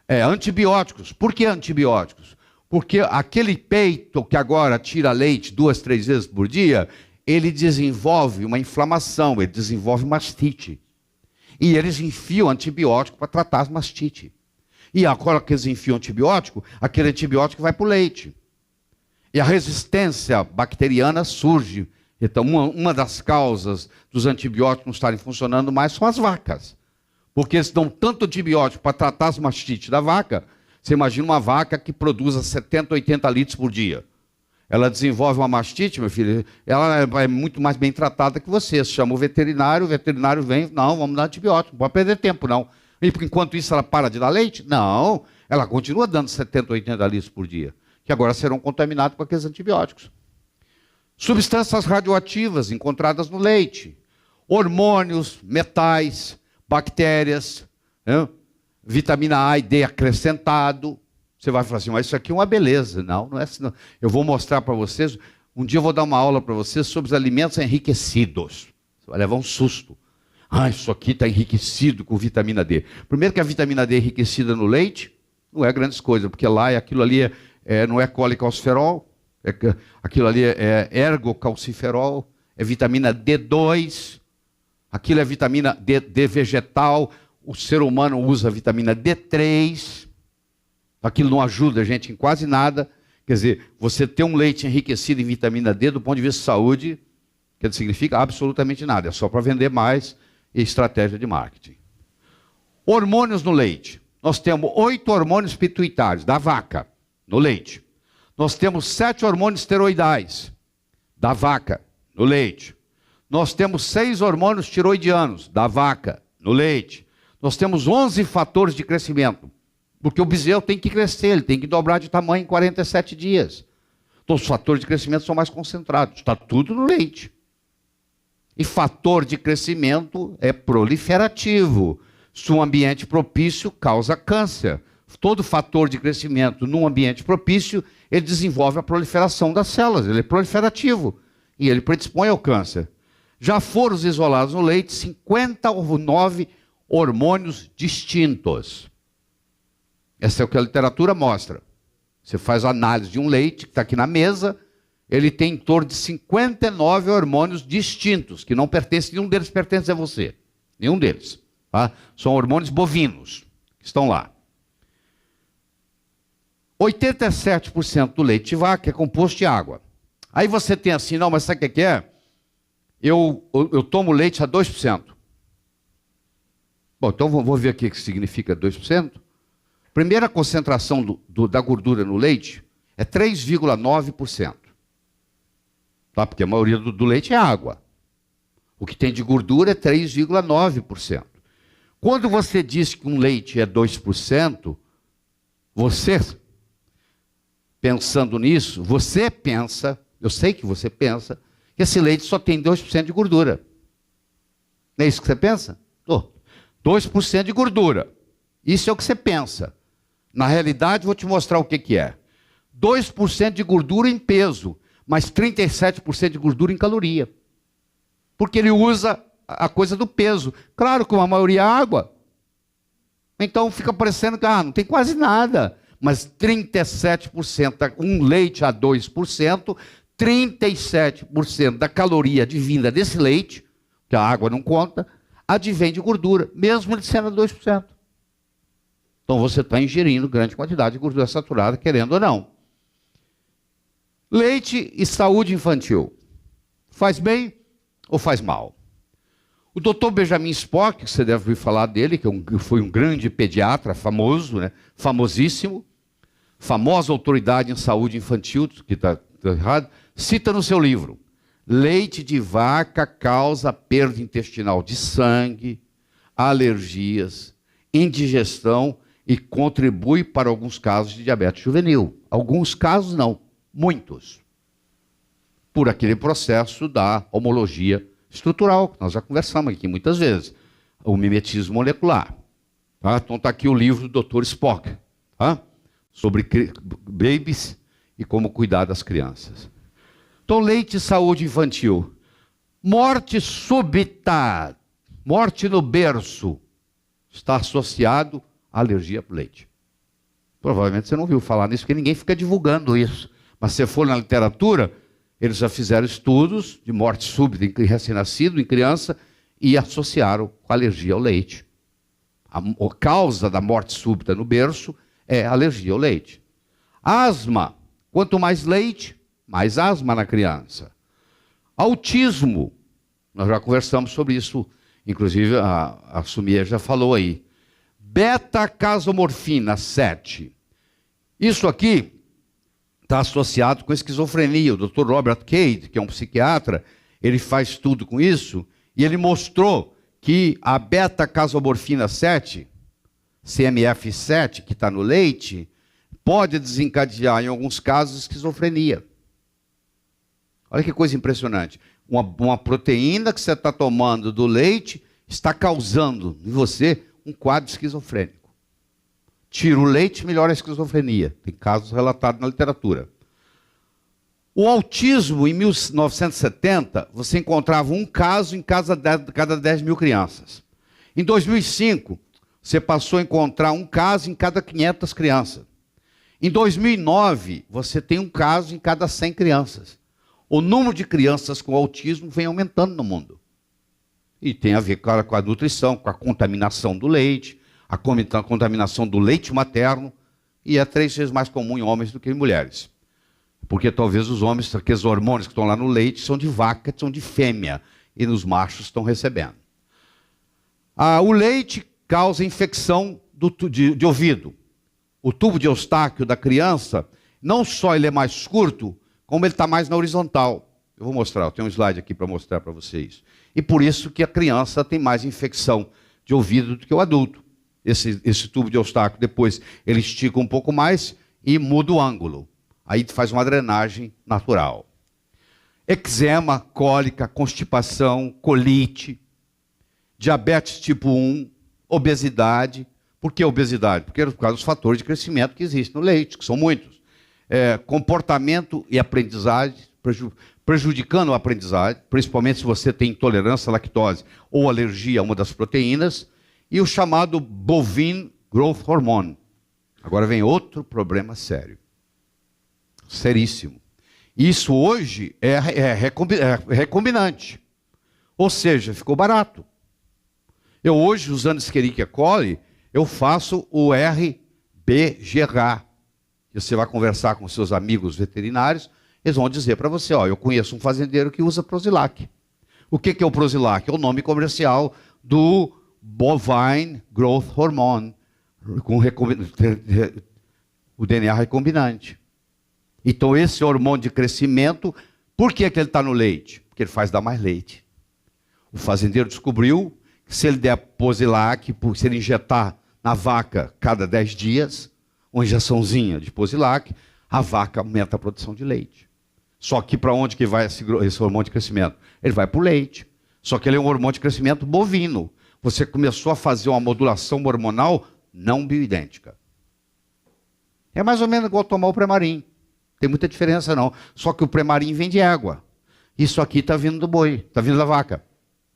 Antibióticos. Por que antibióticos? Porque aquele peito que agora tira leite 2, 3 vezes por dia, ele desenvolve uma inflamação, ele desenvolve mastite. E eles enfiam antibiótico para tratar as mastite. E agora que eles enfiam antibiótico, aquele antibiótico vai para o leite. E a resistência bacteriana surge. Então, uma das causas dos antibióticos não estarem funcionando mais são as vacas. Porque eles dão tanto antibiótico para tratar as mastites da vaca. Você imagina uma vaca que produza 70, 80 litros por dia. Ela desenvolve uma mastite, meu filho, ela é muito mais bem tratada que você. Você chama o veterinário vem, não, vamos dar antibiótico, não pode perder tempo, não. E enquanto isso ela para de dar leite? Não, ela continua dando 70, 80 litros por dia, que agora serão contaminados com aqueles antibióticos. Substâncias radioativas encontradas no leite, hormônios, metais, bactérias, né? Vitamina A e D acrescentado. Você vai falar assim, mas isso aqui é uma beleza. Não, não é assim. Não. Eu vou mostrar para vocês, um dia eu vou dar uma aula para vocês sobre os alimentos enriquecidos. Você vai levar um susto. Ah, isso aqui está enriquecido com vitamina D. Primeiro que a vitamina D enriquecida no leite não é grandes coisas, porque lá aquilo ali não é colecalciferol, aquilo ali é ergocalciferol, é vitamina D2, aquilo é vitamina D vegetal, o ser humano usa vitamina D3, aquilo não ajuda a gente em quase nada. Quer dizer, você ter um leite enriquecido em vitamina D, do ponto de vista de saúde, que significa absolutamente nada, é só para vender mais e estratégia de marketing. Hormônios no leite. Nós temos 8 hormônios pituitários da vaca no leite. Nós temos 7 hormônios esteroidais da vaca no leite. Nós temos 6 hormônios tiroidianos da vaca no leite. Nós temos 11 fatores de crescimento, porque o bezerro tem que crescer, ele tem que dobrar de tamanho em 47 dias. Então os fatores de crescimento são mais concentrados, está tudo no leite. E fator de crescimento é proliferativo. Se um ambiente propício causa câncer. Todo fator de crescimento num ambiente propício, ele desenvolve a proliferação das células, ele é proliferativo e ele predispõe ao câncer. Já foram isolados no leite 59 hormônios distintos. Essa é o que a literatura mostra. Você faz a análise de um leite que está aqui na mesa, ele tem em torno de 59 hormônios distintos, que não pertencem, nenhum deles pertence a você. Nenhum deles. Tá? São hormônios bovinos que estão lá. 87% do leite de vaca é composto de água. Aí você tem assim, não, mas sabe o que é? Eu tomo leite a 2%. Bom, então vou ver aqui o que significa 2%. Primeira concentração da gordura no leite é 3,9%. Tá? Porque a maioria do leite é água. O que tem de gordura é 3,9%. Quando você diz que um leite é 2%, você, pensando nisso, você pensa, eu sei que você pensa, que esse leite só tem 2% de gordura. Não é isso que você pensa? 2% de gordura. Isso é o que você pensa. Na realidade, vou te mostrar o que é. 2% de gordura em peso, mas 37% de gordura em caloria. Porque ele usa a coisa do peso. Claro que a maioria é água. Então fica parecendo que não tem quase nada. Mas 37%, um leite a 2%, 37% da caloria advinda desse leite, que a água não conta, advém de gordura, mesmo ele sendo a 2%. Então você está ingerindo grande quantidade de gordura saturada, querendo ou não. Leite e saúde infantil. Faz bem ou faz mal? O Dr. Benjamin Spock, que você deve ouvir falar dele, que foi um grande pediatra famoso, né? Famosíssimo, famosa autoridade em saúde infantil, que está errado, cita no seu livro: leite de vaca causa perda intestinal de sangue, alergias, indigestão e contribui para alguns casos de diabetes juvenil. Alguns casos não, muitos. Por aquele processo da homologia estrutural, que nós já conversamos aqui muitas vezes, o mimetismo molecular. Tá? Então está aqui o livro do Dr. Spock, tá? Sobre babies e como cuidar das crianças. Então, leite e saúde infantil. Morte súbita, morte no berço, está associado à alergia ao leite. Provavelmente você não ouviu falar nisso, porque ninguém fica divulgando isso. Mas se for na literatura, eles já fizeram estudos de morte súbita em recém-nascido, em criança, e associaram com a alergia ao leite. A causa da morte súbita no berço é a alergia ao leite. Asma. Quanto mais leite, mais asma na criança. Autismo, nós já conversamos sobre isso, inclusive a Sumia já falou aí. Beta-casomorfina 7. Isso aqui está associado com esquizofrenia. O Dr. Robert Cade, que é um psiquiatra, ele faz estudo com isso, e ele mostrou que a beta-casomorfina 7, CMF7, que está no leite, pode desencadear, em alguns casos, esquizofrenia. Olha que coisa impressionante. Uma proteína que você está tomando do leite está causando em você um quadro esquizofrênico. Tira o leite, melhora a esquizofrenia. Tem casos relatados na literatura. O autismo, em 1970, você encontrava um caso em cada 10 mil crianças. Em 2005, você passou a encontrar um caso em cada 500 crianças. Em 2009, você tem um caso em cada 100 crianças. O número de crianças com autismo vem aumentando no mundo. E tem a ver com a nutrição, com a contaminação do leite, a contaminação do leite materno, e é 3 vezes mais comum em homens do que em mulheres. Porque talvez os homens, aqueles hormônios que estão lá no leite, são de vaca, são de fêmea, e nos machos estão recebendo. O leite causa infecção de ouvido. O tubo de Eustáquio da criança, não só ele é mais curto, como ele está mais na horizontal. Eu vou mostrar, eu tenho um slide aqui para mostrar para vocês. E por isso que a criança tem mais infecção de ouvido do que o adulto. Esse tubo de Eustáquio, depois, ele estica um pouco mais e muda o ângulo. Aí faz uma drenagem natural. Eczema, cólica, constipação, colite, diabetes tipo 1, obesidade. Por que obesidade? Porque é por causa dos fatores de crescimento que existem no leite, que são muitos. Comportamento e aprendizagem, prejudicando a aprendizagem, principalmente se você tem intolerância à lactose ou alergia a uma das proteínas, e o chamado bovine growth hormone. Agora vem outro problema sério. Seríssimo. Isso hoje é recombinante. Ou seja, ficou barato. Eu hoje, usando Escherichia coli, eu faço o RBGH. Você vai conversar com seus amigos veterinários, eles vão dizer para você, eu conheço um fazendeiro que usa Prozilac. O que é o Prozilac? É o nome comercial do Bovine Growth Hormone, com o DNA recombinante. Então esse hormônio de crescimento, por que ele está no leite? Porque ele faz dar mais leite. O fazendeiro descobriu que se ele der Prozilac, se ele injetar na vaca cada 10 dias, uma injeçãozinha de Prozilac, a vaca aumenta a produção de leite. Só que para onde que vai esse hormônio de crescimento? Ele vai para o leite. Só que ele é um hormônio de crescimento bovino. Você começou a fazer uma modulação hormonal não bioidêntica. É mais ou menos igual tomar o Premarin. Tem muita diferença não. Só que o Premarin vem de água. Isso aqui está vindo do boi, está vindo da vaca.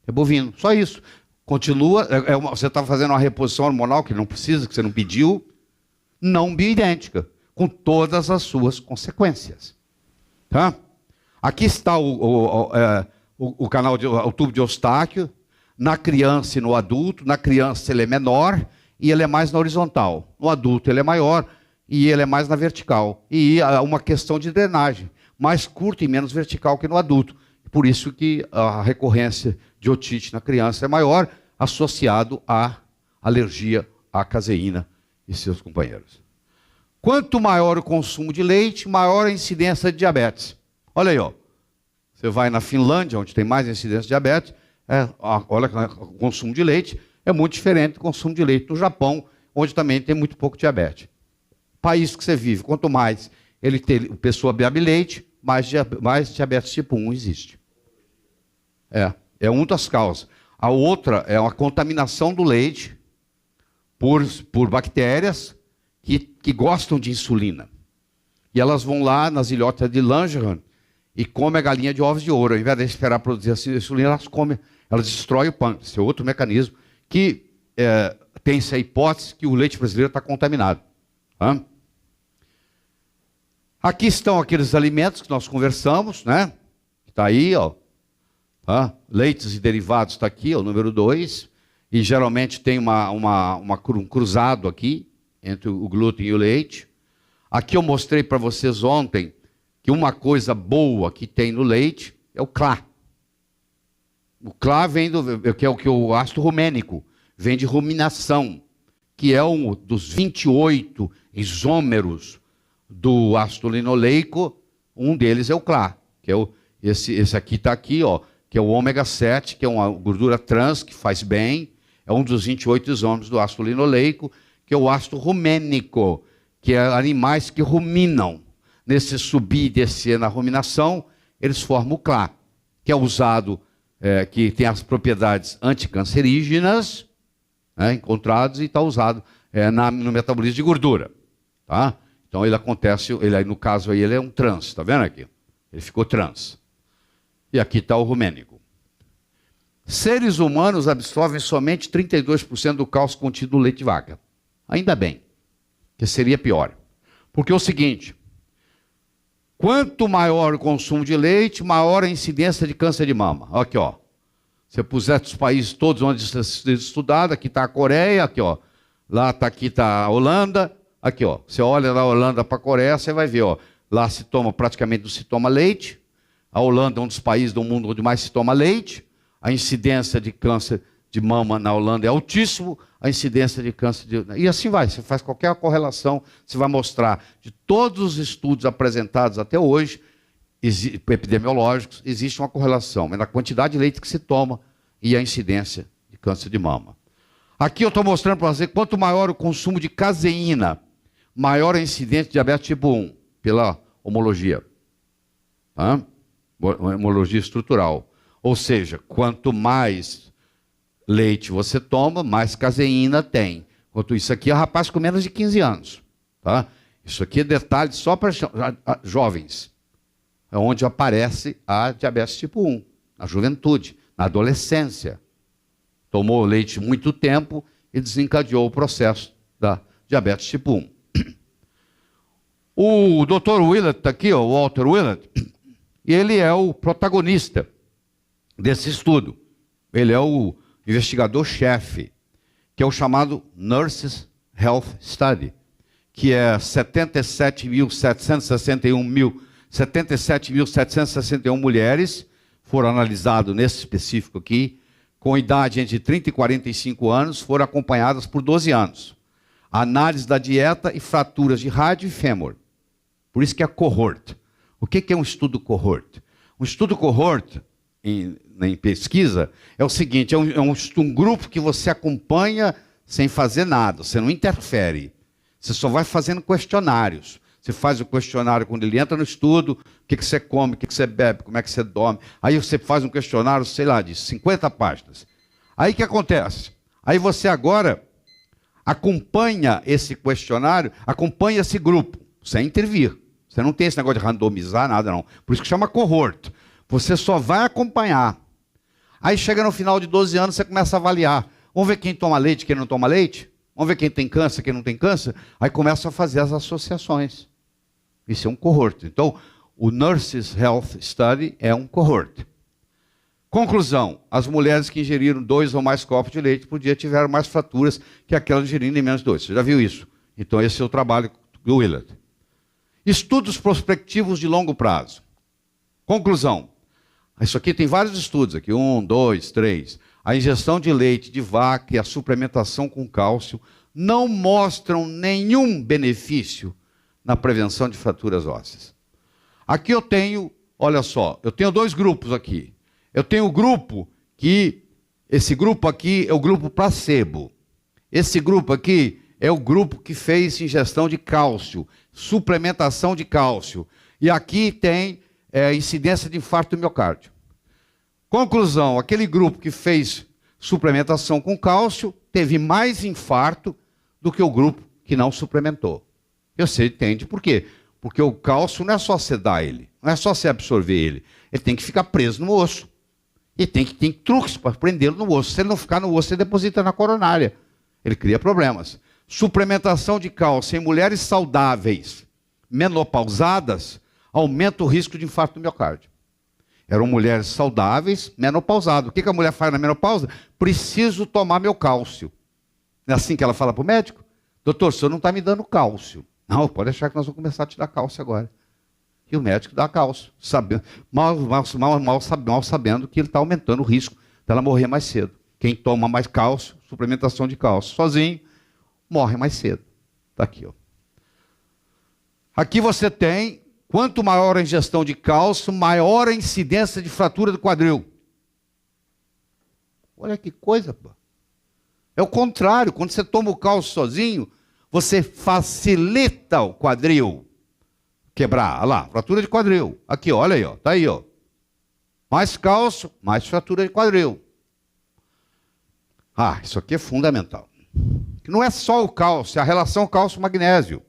É bovino. Só isso. Continua, você está fazendo uma reposição hormonal que não precisa, que você não pediu, não bioidêntica, com todas as suas consequências. Tá? Aqui está o canal, o tubo de Eustáquio, na criança e no adulto. Na criança ele é menor e ele é mais na horizontal. No adulto ele é maior e ele é mais na vertical. E uma questão de drenagem, mais curto e menos vertical que no adulto. Por isso que a recorrência de otite na criança é maior, associado à alergia à caseína e seus companheiros. Quanto maior o consumo de leite, maior a incidência de diabetes. Olha aí, você vai na Finlândia, onde tem mais incidência de diabetes, olha, o consumo de leite é muito diferente do consumo de leite no Japão, onde também tem muito pouco diabetes. País que você vive, quanto mais ele tem pessoa bebe leite, mais diabetes tipo 1 existe. É uma das causas. A outra é a contaminação do leite por bactérias que gostam de insulina. E elas vão lá nas ilhotas de Langerhans e comem a galinha de ovos de ouro. Ao invés de esperar produzir a insulina, elas comem, elas destroem o pâncreas. Esse é outro mecanismo que tem essa hipótese que o leite brasileiro está contaminado. Tá? Aqui estão aqueles alimentos que nós conversamos, né? Está aí, leites e derivados está aqui, o número 2. E geralmente tem um cruzado aqui, entre o glúten e o leite. Aqui eu mostrei para vocês ontem que uma coisa boa que tem no leite é o CLA. O CLA vem que é o ácido romênico, vem de ruminação, que é um dos 28 isômeros do ácido linoleico, um deles é o CLA, que é esse aqui está aqui, ó, que é o ômega 7, que é uma gordura trans, que faz bem, é um dos 28 isômeros do ácido linoleico, que é o ácido romênico, que é animais que ruminam. Nesse subir e descer na ruminação, eles formam o CLA, que é usado, que tem as propriedades anticancerígenas, encontrados, e está usado no metabolismo de gordura. Tá? Então ele acontece, no caso aí, ele é um trans, está vendo aqui? Ele ficou trans. E aqui está o romênico. Seres humanos absorvem somente 32% do cálcio contido no leite de vaca. Ainda bem, que seria pior. Porque é o seguinte, quanto maior o consumo de leite, maior a incidência de câncer de mama. Aqui, ó. Você puser os países todos onde está estudado, aqui está a Coreia, aqui, ó. Lá está aqui está a Holanda, aqui, ó. Você olha da Holanda para a Coreia, você vai ver, ó. Lá se toma, praticamente não se toma leite. A Holanda é um dos países do mundo onde mais se toma leite. A incidência de câncer de mama na Holanda é altíssimo. A incidência de câncer de... E assim vai, você faz qualquer correlação, você vai mostrar de todos os estudos apresentados até hoje, epidemiológicos, existe uma correlação na quantidade de leite que se toma e a incidência de câncer de mama. Aqui eu estou mostrando para você, quanto maior o consumo de caseína, maior a incidência de diabetes tipo 1, pela homologia. Tá? Homologia estrutural. Ou seja, quanto mais leite você toma, mais caseína tem. Enquanto isso aqui é rapaz com menos de 15 anos. Tá? Isso aqui é detalhe só para jovens. É onde aparece a diabetes tipo 1, na juventude, na adolescência. Tomou leite muito tempo e desencadeou o processo da diabetes tipo 1. O Dr. Willett está aqui, ó, o Walter Willett, e ele é o protagonista desse estudo. Ele é o investigador-chefe, que é o chamado Nurses Health Study, que é 77.761 mulheres foram analisadas nesse específico aqui, com idade entre 30 e 45 anos, foram acompanhadas por 12 anos. Análise da dieta e fraturas de rádio e fêmur. Por isso que é cohort. O que é um estudo cohort? Um estudo cohort, em pesquisa, é o seguinte, é um grupo que você acompanha sem fazer nada, você não interfere. Você só vai fazendo questionários. Você faz o questionário quando ele entra no estudo, o que você come, o que você bebe, como é que você dorme. Aí você faz um questionário, sei lá, de 50 páginas. Aí o que acontece? Aí você agora acompanha esse questionário, acompanha esse grupo, sem intervir. Você não tem esse negócio de randomizar nada, não. Por isso que chama cohort. Você só vai acompanhar. Aí chega no final de 12 anos, você começa a avaliar. Vamos ver quem toma leite, quem não toma leite? Vamos ver quem tem câncer, quem não tem câncer? Aí começa a fazer as associações. Isso é um cohort. Então, o Nurses Health Study é um cohort. Conclusão, as mulheres que ingeriram 2 ou mais copos de leite por dia tiveram mais fraturas que aquelas ingerindo em menos de 2. Você já viu isso? Então, esse é o trabalho do Willett. Estudos prospectivos de longo prazo. Conclusão, isso aqui tem vários estudos, aqui 1, 2, 3. A ingestão de leite de vaca e a suplementação com cálcio não mostram nenhum benefício na prevenção de fraturas ósseas. Aqui eu tenho, olha só, eu tenho 2 grupos aqui. Eu tenho o grupo esse grupo aqui é o grupo placebo. Esse grupo aqui é o grupo que fez ingestão de cálcio, suplementação de cálcio. E aqui tem incidência de infarto do miocárdio. Conclusão, aquele grupo que fez suplementação com cálcio teve mais infarto do que o grupo que não suplementou. Você entende por quê? Porque o cálcio não é só você dar ele, não é só você absorver ele. Ele tem que ficar preso no osso. E tem truques para prendê-lo no osso. Se ele não ficar no osso, você deposita na coronária. Ele cria problemas. Suplementação de cálcio em mulheres saudáveis, menopausadas, aumenta o risco de infarto do miocárdio. Eram mulheres saudáveis, menopausadas. O que a mulher faz na menopausa? Preciso tomar meu cálcio. Não é assim que ela fala para o médico? Doutor, o senhor não está me dando cálcio. Não, pode achar que nós vamos começar a te dar cálcio agora. E o médico dá cálcio, mal sabendo que ele está aumentando o risco dela morrer mais cedo. Quem toma mais cálcio, suplementação de cálcio sozinho, morre mais cedo. Está aqui, ó. Aqui você tem, quanto maior a ingestão de cálcio, maior a incidência de fratura do quadril. Olha que coisa, pô. É o contrário, quando você toma o cálcio sozinho, você facilita o quadril quebrar. Olha lá, fratura de quadril. Aqui, ó, olha aí, ó, tá aí, ó. Mais cálcio, mais fratura de quadril. Ah, isso aqui é fundamental. Não é só o cálcio, é a relação cálcio-magnésio.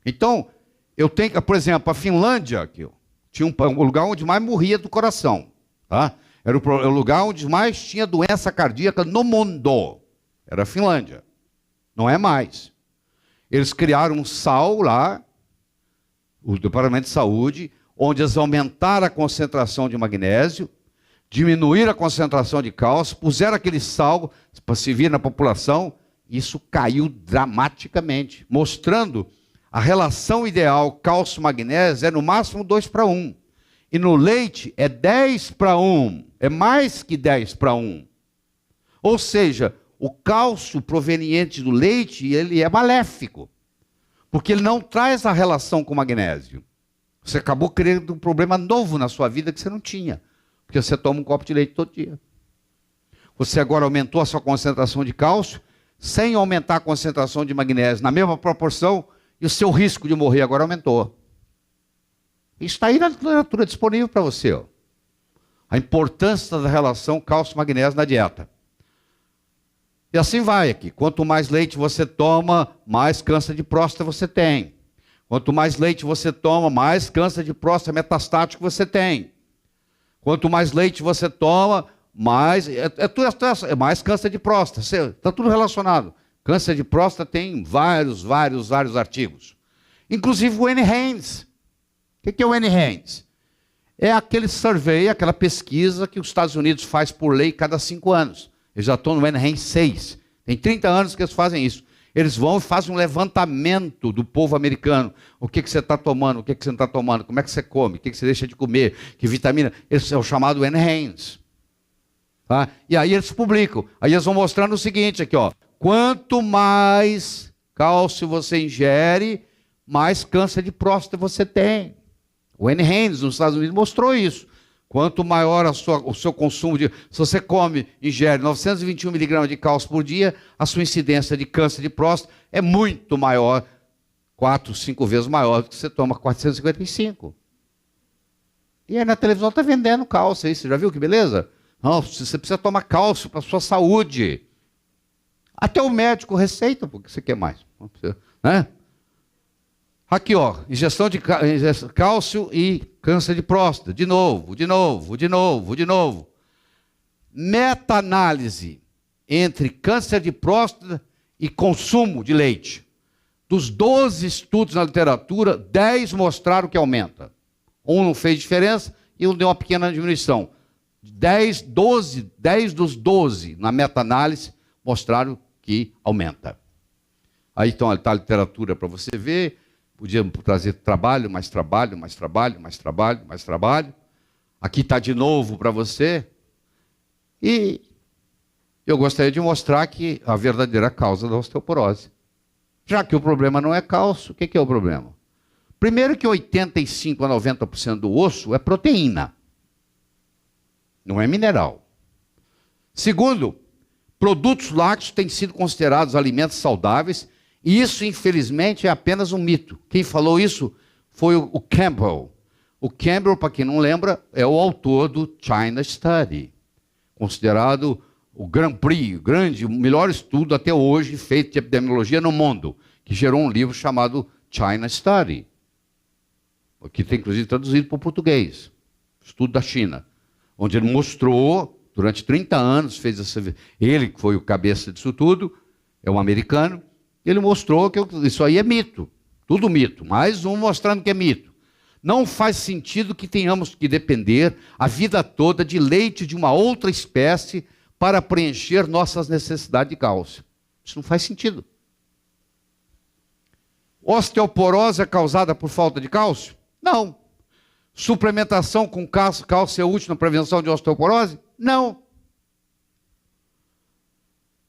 Então, eu tenho, por exemplo, a Finlândia, aqui, ó, tinha um lugar onde mais morria do coração. Tá? Era o lugar onde mais tinha doença cardíaca no mundo. Era a Finlândia. Não é mais. Eles criaram um sal lá, o Departamento de Saúde, onde eles aumentaram a concentração de magnésio, diminuíram a concentração de cálcio, puseram aquele sal para se vir na população, isso caiu dramaticamente, mostrando a relação ideal cálcio-magnésio é no máximo 2:1. E no leite é 10:1. É mais que 10:1. Ou seja, o cálcio proveniente do leite, ele é maléfico. Porque ele não traz a relação com o magnésio. Você acabou criando um problema novo na sua vida que você não tinha. Porque você toma um copo de leite todo dia. Você agora aumentou a sua concentração de cálcio, sem aumentar a concentração de magnésio na mesma proporção, e o seu risco de morrer agora aumentou. Isso está aí na literatura disponível para você. Ó. A importância da relação cálcio-magnésio na dieta. E assim vai aqui. Quanto mais leite você toma, mais câncer de próstata você tem. Quanto mais leite você toma, mais câncer de próstata metastático você tem. Quanto mais leite você toma, mais mais câncer de próstata. Está tudo relacionado. Câncer de próstata tem vários artigos. Inclusive o NHANES. O que é o NHANES? É aquele survey, aquela pesquisa que os Estados Unidos faz por lei cada 5 anos. Eles já estão no NHANES 6. Tem 30 anos que eles fazem isso. Eles vão e fazem um levantamento do povo americano. O que você está tomando, o que você não está tomando, como é que você come, o que você deixa de comer, que vitamina. Esse é o chamado NHANES. Tá? E aí eles publicam. Aí eles vão mostrando o seguinte aqui, ó. Quanto mais cálcio você ingere, mais câncer de próstata você tem. O NHANES nos Estados Unidos mostrou isso. Quanto maior o seu consumo de... Se você ingere 921 miligramas de cálcio por dia, a sua incidência de câncer de próstata é muito maior, 4, 5 vezes maior do que você toma 455. E aí na televisão está vendendo cálcio aí, você já viu que beleza? Não, você precisa tomar cálcio para a sua saúde. Até o médico receita, porque você quer mais. Né? Aqui, ó, injeção de cálcio e câncer de próstata. De novo. Meta-análise entre câncer de próstata e consumo de leite. Dos 12 estudos na literatura, 10 mostraram que aumenta. Um não fez diferença e um deu uma pequena diminuição. 10 dos 12 na meta-análise mostraram que aumenta. Aí então está a literatura para você ver. Podia trazer trabalho. Aqui está de novo para você. E eu gostaria de mostrar que a verdadeira causa da osteoporose. Já que o problema não é cálcio, o que é o problema? Primeiro que 85% a 90% do osso é proteína. Não é mineral. Segundo, produtos lácteos têm sido considerados alimentos saudáveis. E isso, infelizmente, é apenas um mito. Quem falou isso foi o Campbell. O Campbell, para quem não lembra, é o autor do China Study, considerado o Grand Prix, o melhor estudo até hoje feito de epidemiologia no mundo, que gerou um livro chamado China Study, que tem inclusive traduzido para o português, estudo da China, onde ele mostrou, durante 30 anos, ele que foi o cabeça disso tudo, é um americano. Ele mostrou que isso aí é mito. Tudo mito. Mais um mostrando que é mito. Não faz sentido que tenhamos que depender a vida toda de leite de uma outra espécie para preencher nossas necessidades de cálcio. Isso não faz sentido. Osteoporose é causada por falta de cálcio? Não. Suplementação com cálcio é útil na prevenção de osteoporose? Não.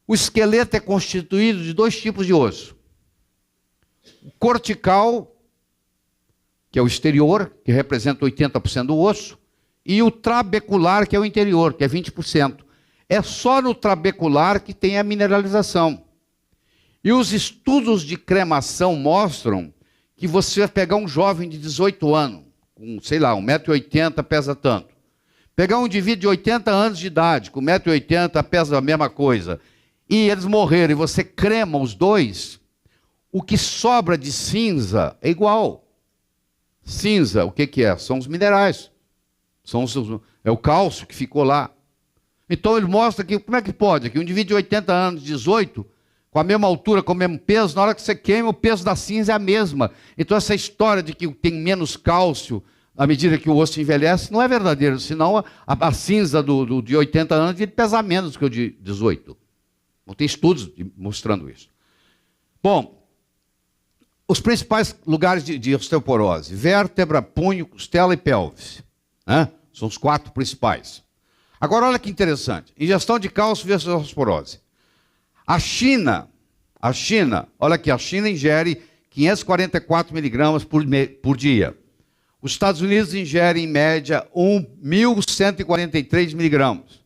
O esqueleto é constituído de 2 tipos de osso. O cortical, que é o exterior, que representa 80% do osso, e o trabecular, que é o interior, que é 20%. É só no trabecular que tem a mineralização. E os estudos de cremação mostram que você vai pegar um jovem de 18 anos, com, sei lá, 1,80 m, pesa tanto. Pegar um indivíduo de 80 anos de idade, com 1,80 m, pesa a mesma coisa, e eles morreram, e você crema os dois, o que sobra de cinza é igual. Cinza, o que é? São os minerais. É o cálcio que ficou lá. Então ele mostra que, como é que pode? Que um indivíduo de 80 anos, 18, com a mesma altura, com o mesmo peso, na hora que você queima, o peso da cinza é a mesma. Então essa história de que tem menos cálcio à medida que o osso envelhece, não é verdadeiro, senão a cinza de 80 anos ele pesa menos que o de 18. Não tem estudos mostrando isso. Bom, os principais lugares de osteoporose: vértebra, punho, costela e pelvis. Né? São os 4 principais. Agora, olha que interessante. Ingestão de cálcio versus osteoporose. A China, olha aqui, a China ingere 544 miligramas por dia. Os Estados Unidos ingerem, em média, 1.143 miligramas.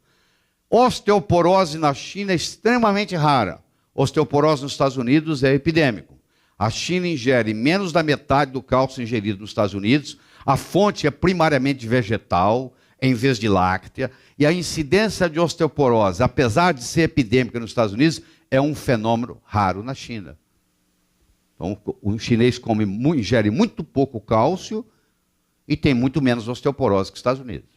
Osteoporose na China é extremamente rara. Osteoporose nos Estados Unidos é epidêmico. A China ingere menos da metade do cálcio ingerido nos Estados Unidos. A fonte é primariamente vegetal, em vez de láctea. E a incidência de osteoporose, apesar de ser epidêmica nos Estados Unidos, é um fenômeno raro na China. Então, o chinês ingere muito pouco cálcio e tem muito menos osteoporose que os Estados Unidos.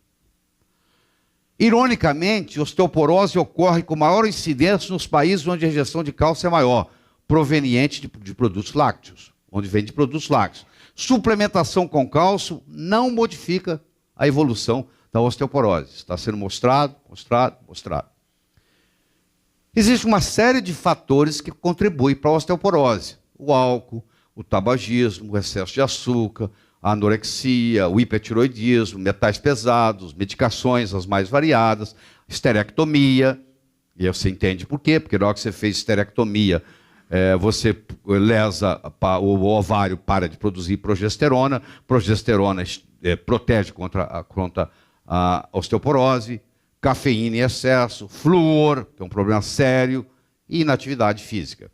Ironicamente, osteoporose ocorre com maior incidência nos países onde a ingestão de cálcio é maior, proveniente de produtos lácteos, onde vem de produtos lácteos. Suplementação com cálcio não modifica a evolução da osteoporose. Está sendo mostrado. Existe uma série de fatores que contribuem para a osteoporose. O álcool, o tabagismo, o excesso de açúcar, a anorexia, o hipertiroidismo, metais pesados, medicações as mais variadas, esterectomia. E você entende por quê? Porque na hora que você fez esterectomia, você lesa, o ovário para de produzir progesterona, progesterona protege contra a osteoporose, cafeína em excesso, flúor, que é um problema sério, e inatividade física.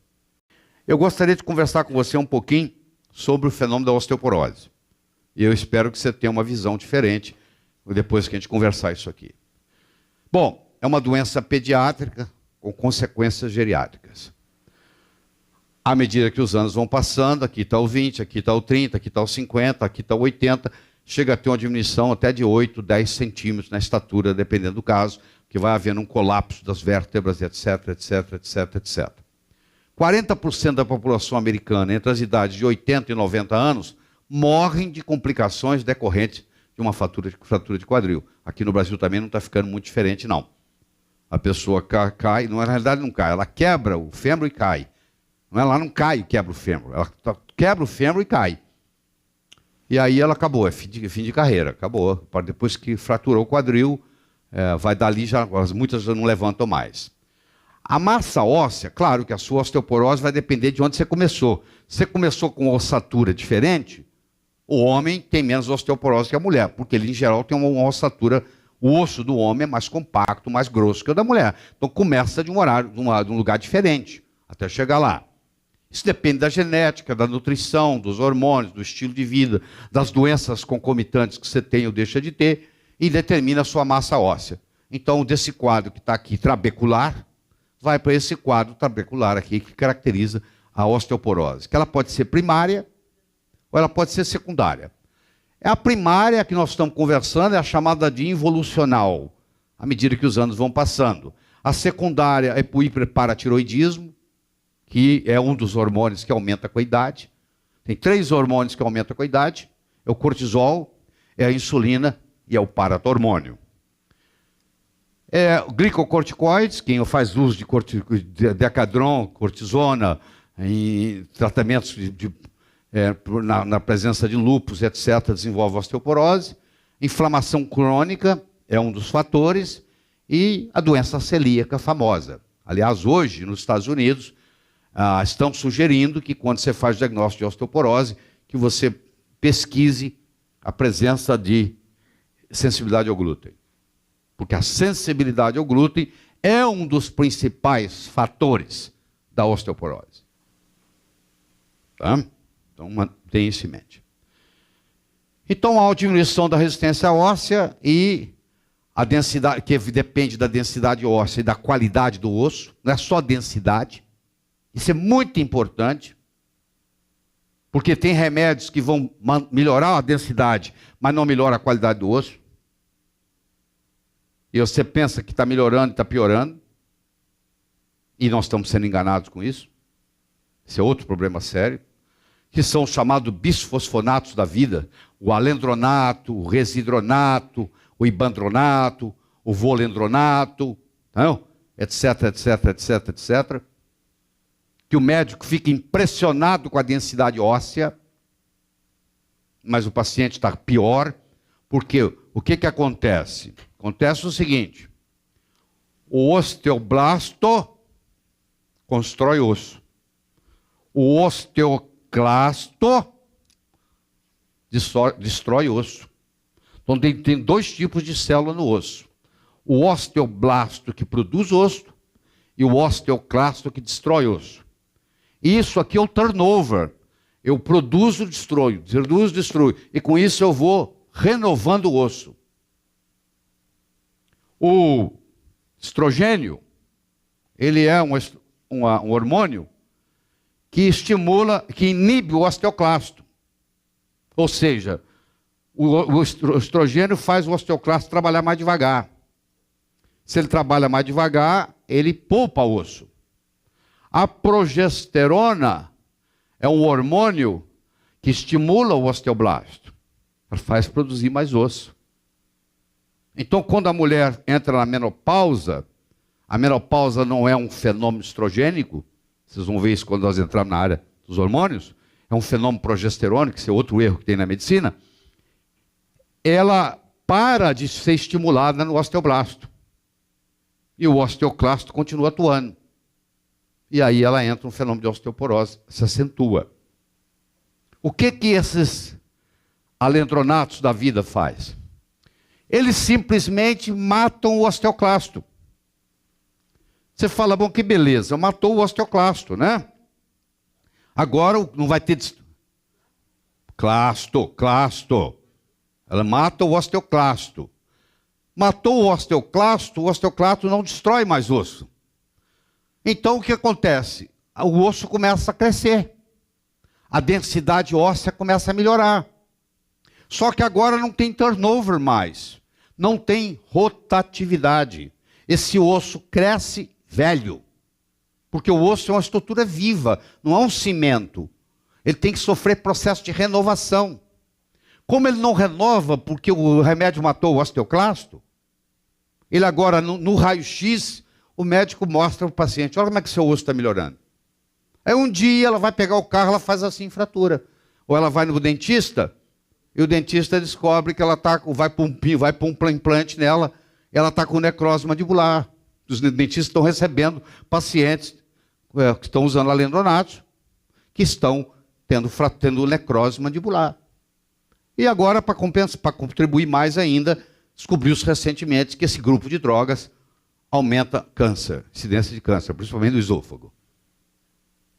Eu gostaria de conversar com você um pouquinho sobre o fenômeno da osteoporose. E eu espero que você tenha uma visão diferente depois que a gente conversar isso aqui. Bom, é uma doença pediátrica com consequências geriátricas. À medida que os anos vão passando, aqui está o 20, aqui está o 30, aqui está o 50, aqui está o 80, chega a ter uma diminuição até de 8, 10 centímetros na estatura, dependendo do caso, que vai havendo um colapso das vértebras, etc, etc, etc, etc. 40% da população americana, entre as idades de 80 e 90 anos, morrem de complicações decorrentes de uma fratura de quadril. Aqui no Brasil também não está ficando muito diferente, não. A pessoa cai, na realidade não cai, ela quebra o fêmur e cai. Ela não cai e quebra o fêmur, ela quebra o fêmur e cai. E aí ela acabou, é fim de carreira, acabou. Depois que fraturou o quadril, vai dali, muitas já não levantam mais. A massa óssea, claro que a sua osteoporose vai depender de onde você começou. Se você começou com uma ossatura diferente, o homem tem menos osteoporose que a mulher, porque ele, em geral, tem uma ossatura, o osso do homem é mais compacto, mais grosso que o da mulher. Então começa de um lugar diferente, até chegar lá. Isso depende da genética, da nutrição, dos hormônios, do estilo de vida, das doenças concomitantes que você tem ou deixa de ter, e determina a sua massa óssea. Então, desse quadro que está aqui, trabecular, vai para esse quadro trabecular aqui, que caracteriza a osteoporose, que ela pode ser primária ou ela pode ser secundária. A primária que nós estamos conversando é a chamada de involucional, à medida que os anos vão passando. A secundária é o hiperparatiroidismo, que é um dos hormônios que aumenta com a idade. Tem 3 hormônios que aumentam com a idade: é o cortisol, é a insulina e é o paratormônio. Glicocorticoides, quem faz uso de decadron, cortisona, em tratamentos na presença de lúpus, etc., desenvolve osteoporose. Inflamação crônica é um dos fatores. E a doença celíaca famosa. Aliás, hoje, nos Estados Unidos, estão sugerindo que quando você faz diagnóstico de osteoporose, que você pesquise a presença de sensibilidade ao glúten. Porque a sensibilidade ao glúten é um dos principais fatores da osteoporose. Tá? Então, mantenha isso em mente. Então, há uma diminuição da resistência óssea e a densidade, que depende da densidade óssea e da qualidade do osso, não é só densidade. Isso é muito importante, porque tem remédios que vão melhorar a densidade, mas não melhora a qualidade do osso. E você pensa que está melhorando e está piorando, e nós estamos sendo enganados com isso. Esse é outro problema sério, que são os chamados bisfosfonatos da vida, o alendronato, o residronato, o ibandronato, o volendronato, não? Etc, etc, etc, etc. Que o médico fica impressionado com a densidade óssea, mas o paciente está pior, porque o que acontece? Acontece o seguinte, o osteoblasto constrói osso, o osteoclasto destrói osso. Então tem dois tipos de célula no osso. O osteoblasto que produz osso e o osteoclasto que destrói osso. E isso aqui é o turnover. Eu produzo, destruo, destruo. E com isso eu vou renovando o osso. O estrogênio, ele é um hormônio que estimula, que inibe o osteoclasto. Ou seja, o estrogênio faz o osteoclasto trabalhar mais devagar. Se ele trabalha mais devagar, ele poupa o osso. A progesterona é um hormônio que estimula o osteoblasto, faz produzir mais osso. Então, quando a mulher entra na menopausa, a menopausa não é um fenômeno estrogênico, vocês vão ver isso quando nós entrarmos na área dos hormônios, é um fenômeno progesterônico, que é outro erro que tem na medicina. Ela para de ser estimulada no osteoblasto. E o osteoclasto continua atuando. E aí ela entra no fenômeno de osteoporose, se acentua. O que esses alendronatos da vida faz? Eles simplesmente matam o osteoclasto. Você fala, bom, que beleza, matou o osteoclasto, né? Agora não vai ter... Clasto. Ela mata o osteoclasto. Matou o osteoclasto não destrói mais osso. Então o que acontece? O osso começa a crescer. A densidade óssea começa a melhorar. Só que agora não tem turnover mais. Não tem rotatividade. Esse osso cresce velho. Porque o osso é uma estrutura viva, não é um cimento. Ele tem que sofrer processo de renovação. Como ele não renova porque o remédio matou o osteoclasto, ele agora, no raio-x, o médico mostra para o paciente, olha como é que seu osso está melhorando. Aí um dia ela vai pegar o carro, ela faz assim, fratura. Ou ela vai no dentista, e o dentista descobre que ela vai para um implante nela, ela está com necrose mandibular. Os dentistas estão recebendo pacientes que estão usando alendronatos, que estão tendo necrose mandibular. E agora, para contribuir mais ainda, descobriu-se recentemente que esse grupo de drogas aumenta câncer, incidência de câncer, principalmente do esôfago.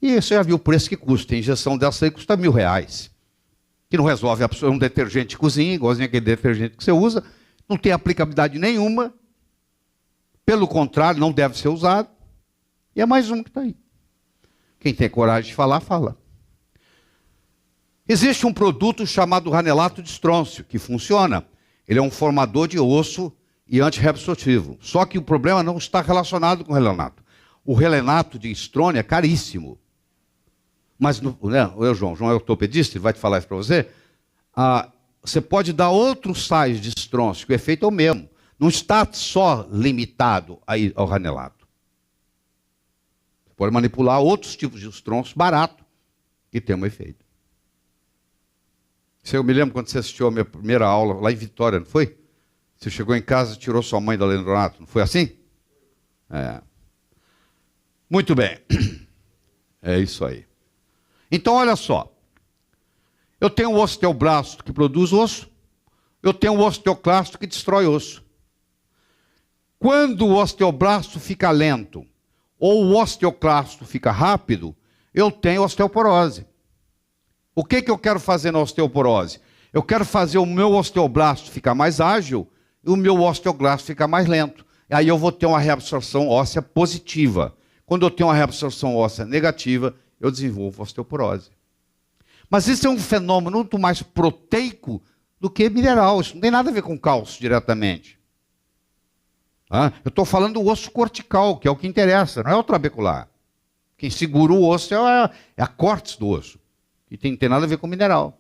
E você já viu o preço que custa. A injeção dessa aí custa R$1.000. Que não resolve um detergente de cozinha, igualzinho aquele detergente que você usa, não tem aplicabilidade nenhuma. Pelo contrário, não deve ser usado. E é mais um que está aí. Quem tem coragem de falar, fala. Existe um produto chamado ranelato de estrôncio, que funciona. Ele é um formador de osso e antirreabsortivo. Só que o problema não está relacionado com o relanato. O relanato de estrônio é caríssimo. Mas, João é ortopedista, ele vai te falar isso para você. Você pode dar outros sais de estrôncio, que o efeito é o mesmo. Não está só limitado ao ranelato. Você pode manipular outros tipos de estrôncio barato, que tem um efeito. Eu me lembro quando você assistiu a minha primeira aula lá em Vitória, não foi? Você chegou em casa e tirou sua mãe da Leandronato, não foi assim? É. Muito bem. É isso aí. Então, olha só. Eu tenho o osteoblasto que produz osso. Eu tenho o osteoclasto que destrói osso. Quando o osteoblasto fica lento ou o osteoclasto fica rápido, eu tenho osteoporose. O que eu quero fazer na osteoporose? Eu quero fazer o meu osteoblasto ficar mais ágil e o meu osteoclasto ficar mais lento. Aí eu vou ter uma reabsorção óssea positiva. Quando eu tenho uma reabsorção óssea negativa, eu desenvolvo osteoporose. Mas isso é um fenômeno muito mais proteico do que mineral. Isso não tem nada a ver com cálcio diretamente. Eu estou falando do osso cortical, que é o que interessa, não é o trabecular. Quem segura o osso é a córtex do osso. E tem nada a ver com mineral.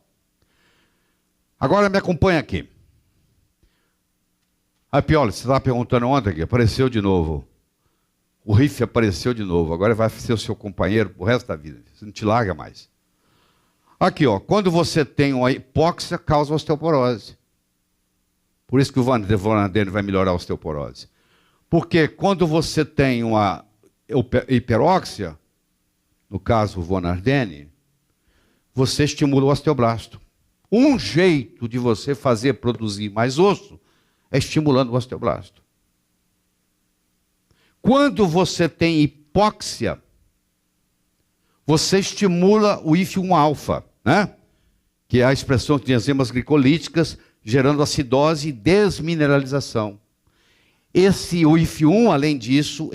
Agora me acompanha aqui. Pioli, você estava perguntando ontem aqui, apareceu de novo. O Riff apareceu de novo, agora vai ser o seu companheiro o resto da vida. Você não te larga mais. Aqui, ó, quando você tem uma hipóxia, causa osteoporose. Por isso que o Von Ardenne vai melhorar a osteoporose. Porque quando você tem uma hiperóxia, no caso o Von Ardenne, você estimula o osteoblasto. Um jeito de você fazer produzir mais osso é estimulando o osteoblasto. Quando você tem hipóxia, você estimula o IF1-alfa, né? Que é a expressão de enzimas glicolíticas, gerando acidose e desmineralização. Esse o IF1, além disso,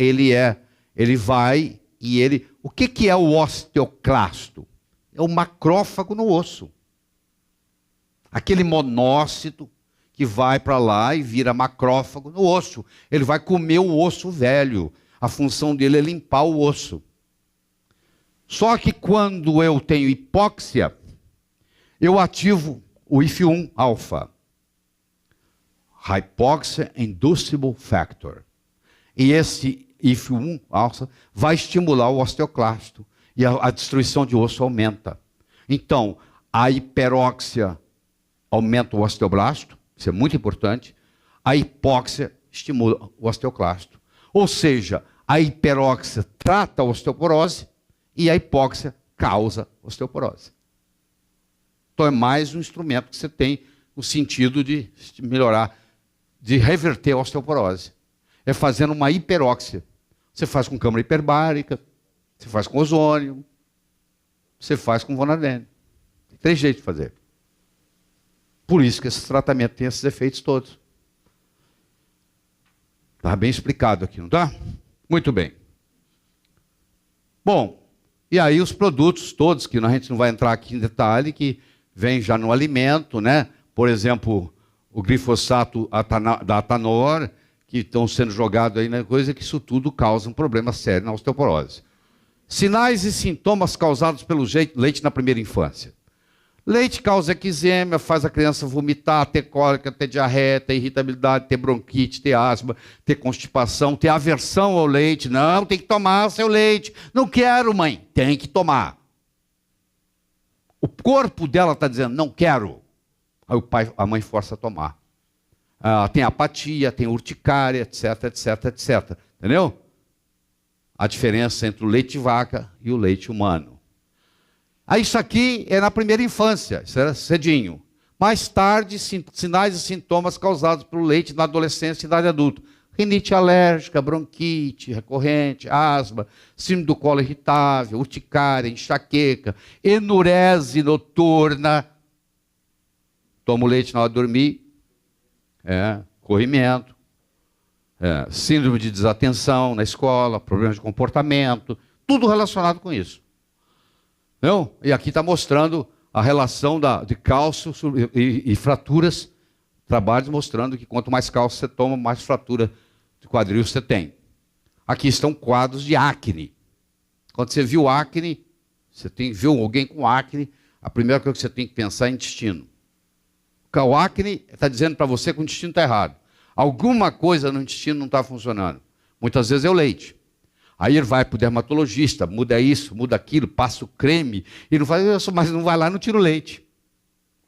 o que é o osteoclasto? É o macrófago no osso. Aquele monócito que vai para lá e vira macrófago no osso. Ele vai comer o osso velho. A função dele é limpar o osso. Só que quando eu tenho hipóxia, eu ativo o IF1-alfa. Hypoxia Inducible Factor. E esse IF1-alfa vai estimular o osteoclasto. E a destruição de osso aumenta. Então, a hiperóxia aumenta o osteoblasto. Isso é muito importante. A hipóxia estimula o osteoclasto. Ou seja, a hiperóxia trata a osteoporose e a hipóxia causa osteoporose. Então é mais um instrumento que você tem no sentido de melhorar, de reverter a osteoporose. É fazendo uma hiperóxia. Você faz com câmara hiperbárica, você faz com ozônio, você faz com Von Ardenne. Tem 3 jeitos de fazer. Por isso que esse tratamento tem esses efeitos todos. Está bem explicado aqui, não está? Muito bem. Bom, e aí os produtos todos, que a gente não vai entrar aqui em detalhe, que vem já no alimento, né? Por exemplo, o glifosato da Atanor, que estão sendo jogados aí na coisa, que isso tudo causa um problema sério na osteoporose. Sinais e sintomas causados pelo leite na primeira infância. Leite causa eczema, faz a criança vomitar, ter cólica, ter diarreia, ter irritabilidade, ter bronquite, ter asma, ter constipação, ter aversão ao leite. Não, tem que tomar seu leite. Não quero, mãe. Tem que tomar. O corpo dela está dizendo, não quero. Aí a mãe força a tomar. Tem apatia, tem urticária, etc, etc, etc. Entendeu? A diferença entre o leite de vaca e o leite humano. Isso aqui é na primeira infância, isso era cedinho. Mais tarde, sinais e sintomas causados pelo leite na adolescência e idade adulta. Rinite alérgica, bronquite recorrente, asma, síndrome do colo irritável, urticária, enxaqueca, enurese noturna. Tomo leite na hora de dormir. Corrimento. Síndrome de desatenção na escola, problemas de comportamento, tudo relacionado com isso. Não? E aqui está mostrando a relação de cálcio e fraturas, trabalhos mostrando que quanto mais cálcio você toma, mais fratura de quadril você tem. Aqui estão quadros de acne. Quando você viu acne, viu alguém com acne, a primeira coisa que você tem que pensar é intestino. O acne está dizendo para você que o intestino está errado. Alguma coisa no intestino não está funcionando. Muitas vezes é o leite. Aí ele vai para o dermatologista, muda isso, muda aquilo, passa o creme, e não faz, mas não vai lá e não tira o leite.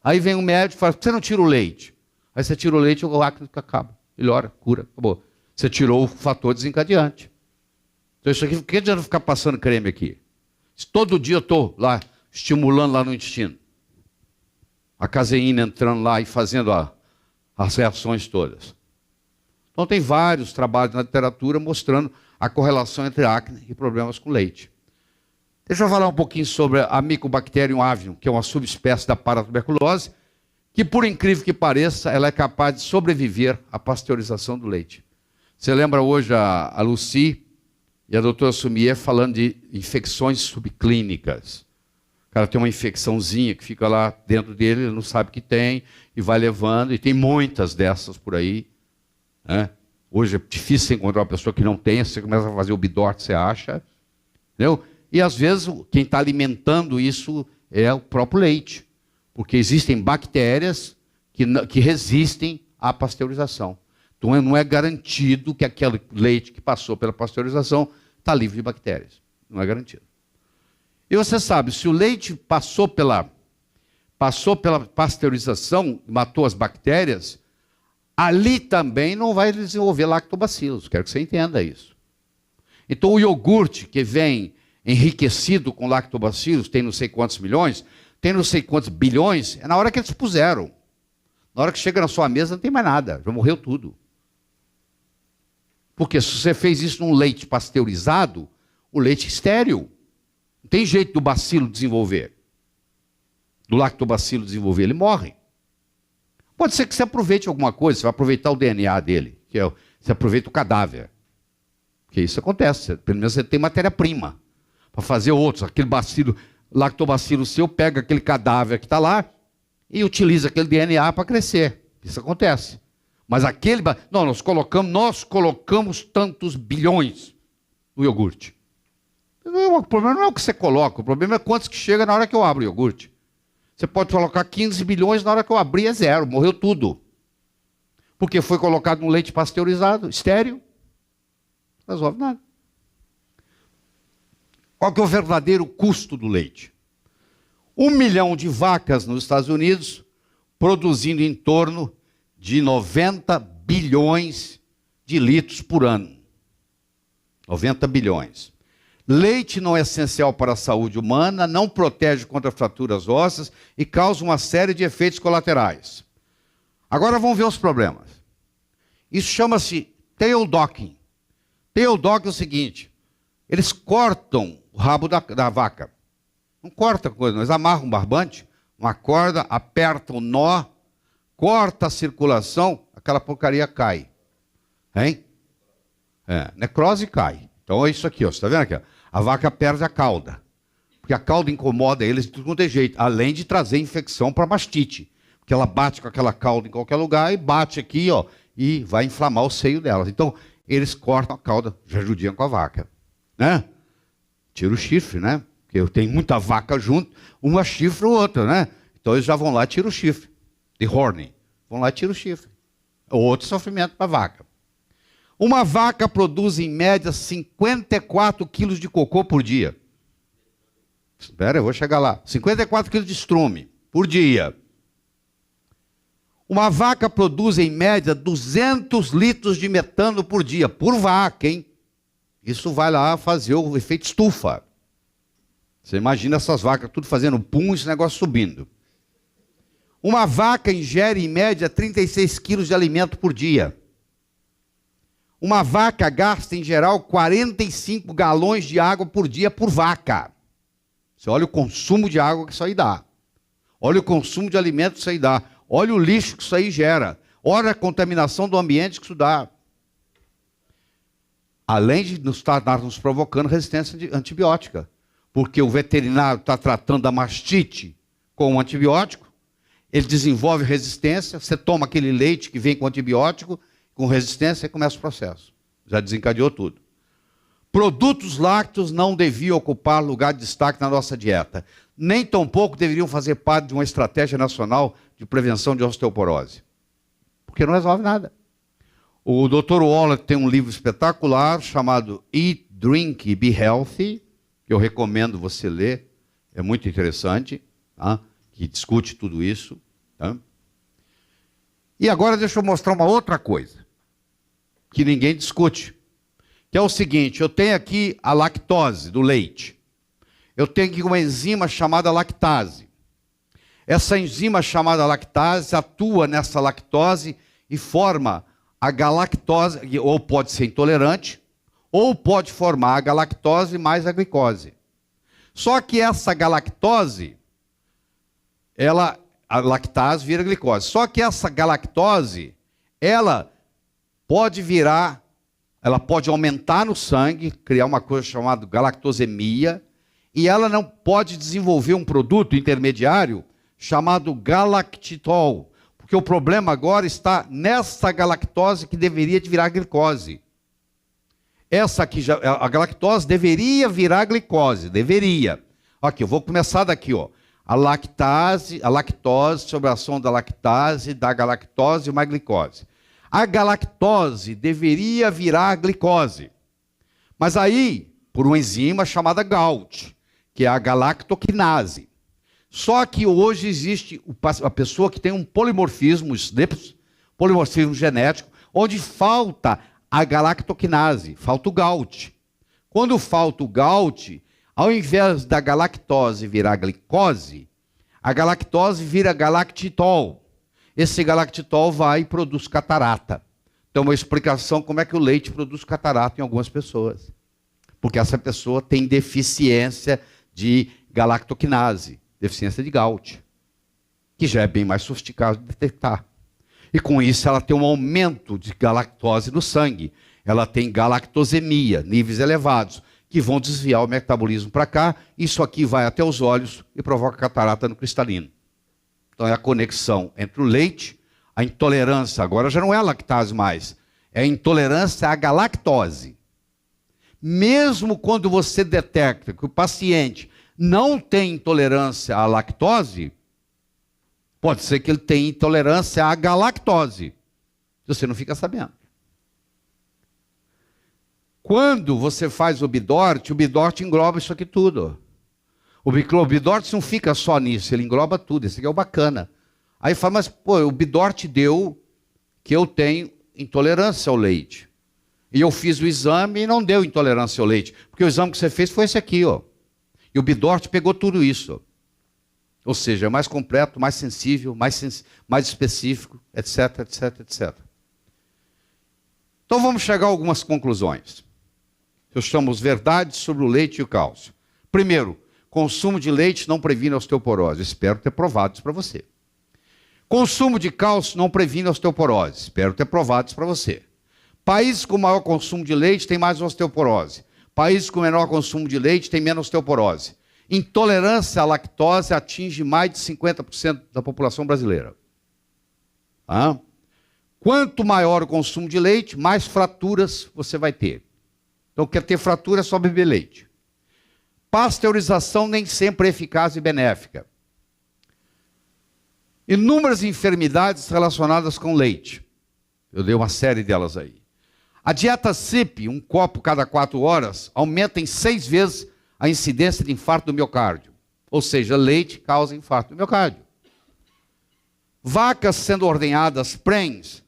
Aí vem o médico e fala, você não tira o leite. Aí você tira o leite e o acne acaba. Melhora, cura, acabou. Você tirou o fator desencadeante. Então isso aqui, por que adianta ficar passando creme aqui? Se todo dia eu estou lá, estimulando lá no intestino. A caseína entrando lá e fazendo as reações todas. Então tem vários trabalhos na literatura mostrando a correlação entre acne e problemas com leite. Deixa eu falar um pouquinho sobre a Mycobacterium avium, que é uma subespécie da paratuberculose, que por incrível que pareça, ela é capaz de sobreviver à pasteurização do leite. Você lembra hoje a Lucy e a doutora Sumier falando de infecções subclínicas. O cara tem uma infecçãozinha que fica lá dentro dele, ele não sabe que tem, e vai levando, e tem muitas dessas por aí. Né? Hoje é difícil encontrar uma pessoa que não tenha, você começa a fazer o bidort, você acha. Entendeu? E às vezes quem está alimentando isso é o próprio leite, porque existem bactérias que resistem à pasteurização. Então não é garantido que aquele leite que passou pela pasteurização está livre de bactérias. Não é garantido. E você sabe, se o leite passou pela pasteurização, matou as bactérias, ali também não vai desenvolver lactobacilos. Quero que você entenda isso. Então o iogurte que vem enriquecido com lactobacilos, tem não sei quantos milhões, tem não sei quantos bilhões, é na hora que eles puseram. Na hora que chega na sua mesa não tem mais nada, já morreu tudo. Porque se você fez isso num leite pasteurizado, o leite é estéril. Não tem jeito do bacilo desenvolver. Do lactobacilo desenvolver, ele morre. Pode ser que você aproveite alguma coisa, você vai aproveitar o DNA dele, você aproveita o cadáver. Porque isso acontece, pelo menos você tem matéria-prima para fazer outros. Aquele lactobacilo seu pega aquele cadáver que está lá e utiliza aquele DNA para crescer. Isso acontece. Mas aquele... Não, nós colocamos tantos bilhões no iogurte. O problema não é o que você coloca, o problema é quantos que chega na hora que eu abro o iogurte. Você pode colocar 15 bilhões, na hora que eu abrir é zero, morreu tudo. Porque foi colocado no leite pasteurizado, estéril. Não resolve nada. Qual que é o verdadeiro custo do leite? 1 milhão de vacas nos Estados Unidos, produzindo em torno de 90 bilhões de litros por ano. 90 bilhões. Leite não é essencial para a saúde humana, não protege contra fraturas ósseas e causa uma série de efeitos colaterais. Agora vamos ver os problemas. Isso chama-se tail docking. Tail docking é o seguinte, eles cortam o rabo da vaca. Não corta coisa, eles amarram um barbante, uma corda, apertam o nó, corta a circulação, aquela porcaria cai. Hein? Necrose cai. Então é isso aqui, ó, você está vendo aqui? Ó? A vaca perde a cauda. Porque a cauda incomoda eles de tudo quanto é jeito, além de trazer infecção para mastite. Porque ela bate com aquela cauda em qualquer lugar e bate aqui, ó, e vai inflamar o seio delas. Então, eles cortam a cauda, já judiam com a vaca. Né? Tira o chifre, né? Porque eu tenho muita vaca junto, uma chifre ou outra, né? Então eles já vão lá e tiram o chifre. De horning. Vão lá e tiram o chifre. Outro sofrimento para a vaca. Uma vaca produz, em média, 54 quilos de cocô por dia. Espera, eu vou chegar lá. 54 quilos de estrume por dia. Uma vaca produz, em média, 200 litros de metano por dia. Por vaca, hein? Isso vai lá fazer o efeito estufa. Você imagina essas vacas tudo fazendo pum e esse negócio subindo. Uma vaca ingere, em média, 36 quilos de alimento por dia. Uma vaca gasta, em geral, 45 galões de água por dia por vaca. Você olha o consumo de água que isso aí dá. Olha o consumo de alimento que isso aí dá. Olha o lixo que isso aí gera. Olha a contaminação do ambiente que isso dá. Além de estar nos provocando resistência antibiótica. Porque o veterinário está tratando a mastite com um antibiótico, ele desenvolve resistência, você toma aquele leite que vem com antibiótico, com resistência, e começa o processo. Já desencadeou tudo. Produtos lácteos não deviam ocupar lugar de destaque na nossa dieta. Nem tampouco deveriam fazer parte de uma estratégia nacional de prevenção de osteoporose. Porque não resolve nada. O Dr. Waller tem um livro espetacular chamado Eat, Drink, Be Healthy, que eu recomendo você ler, é muito interessante, tá? Que discute tudo isso. Tá? E agora deixa eu mostrar uma outra coisa, que ninguém discute, que é o seguinte: eu tenho aqui a lactose do leite. Eu tenho aqui uma enzima chamada lactase. Essa enzima chamada lactase atua nessa lactose e forma a galactose, ou pode ser intolerante, ou pode formar a galactose mais a glicose. Só que essa galactose, a lactase vira glicose. Só que essa galactose, ela pode aumentar no sangue, criar uma coisa chamada galactosemia, e ela não pode desenvolver um produto intermediário chamado galactitol, porque o problema agora está nessa galactose que deveria virar glicose. Essa aqui, a galactose deveria virar glicose, deveria. Aqui, eu vou começar daqui, ó. A lactose, sobre a ação da lactase, da galactose mais glicose. A galactose deveria virar glicose. Mas aí, por uma enzima chamada GALT, que é a galactoquinase. Só que hoje existe a pessoa que tem um polimorfismo genético, onde falta a galactoquinase, falta o GALT. Quando falta o GALT, ao invés da galactose virar glicose, a galactose vira galactitol. Esse galactitol vai e produz catarata. Então, uma explicação como é que o leite produz catarata em algumas pessoas. Porque essa pessoa tem deficiência de galactoquinase, deficiência de GALT, que já é bem mais sofisticado de detectar. E com isso ela tem um aumento de galactose no sangue. Ela tem galactosemia, níveis elevados, que vão desviar o metabolismo para cá. Isso aqui vai até os olhos e provoca catarata no cristalino. Então é a conexão entre o leite, a intolerância, agora já não é a lactase mais, é a intolerância à galactose. Mesmo quando você detecta que o paciente não tem intolerância à lactose, pode ser que ele tenha intolerância à galactose. Você não fica sabendo. Quando você faz o Bidort engloba isso aqui tudo. O Bidort não fica só nisso, ele engloba tudo. Esse aqui é o bacana. Aí fala, mas pô, o Bidort deu que eu tenho intolerância ao leite. E eu fiz o exame e não deu intolerância ao leite. Porque o exame que você fez foi esse aqui, ó. E o Bidort pegou tudo isso. Ou seja, é mais completo, mais sensível, mais específico, etc, etc, etc. Então vamos chegar a algumas conclusões. Eu chamo as verdades sobre o leite e o cálcio. Primeiro, consumo de leite não previne osteoporose. Espero ter provado isso para você. Consumo de cálcio não previne osteoporose. Espero ter provado isso para você. Países com maior consumo de leite têm mais osteoporose. Países com menor consumo de leite têm menos osteoporose. Intolerância à lactose atinge mais de 50% da população brasileira. Quanto maior o consumo de leite, mais fraturas você vai ter. Então, quer ter fratura, é só beber leite. Pasteurização nem sempre é eficaz e benéfica. Inúmeras enfermidades relacionadas com leite. Eu dei uma série delas aí. A dieta CIP, um copo cada 4 horas, aumenta em 6 vezes a incidência de infarto do miocárdio. Ou seja, leite causa infarto do miocárdio. Vacas sendo ordenhadas prens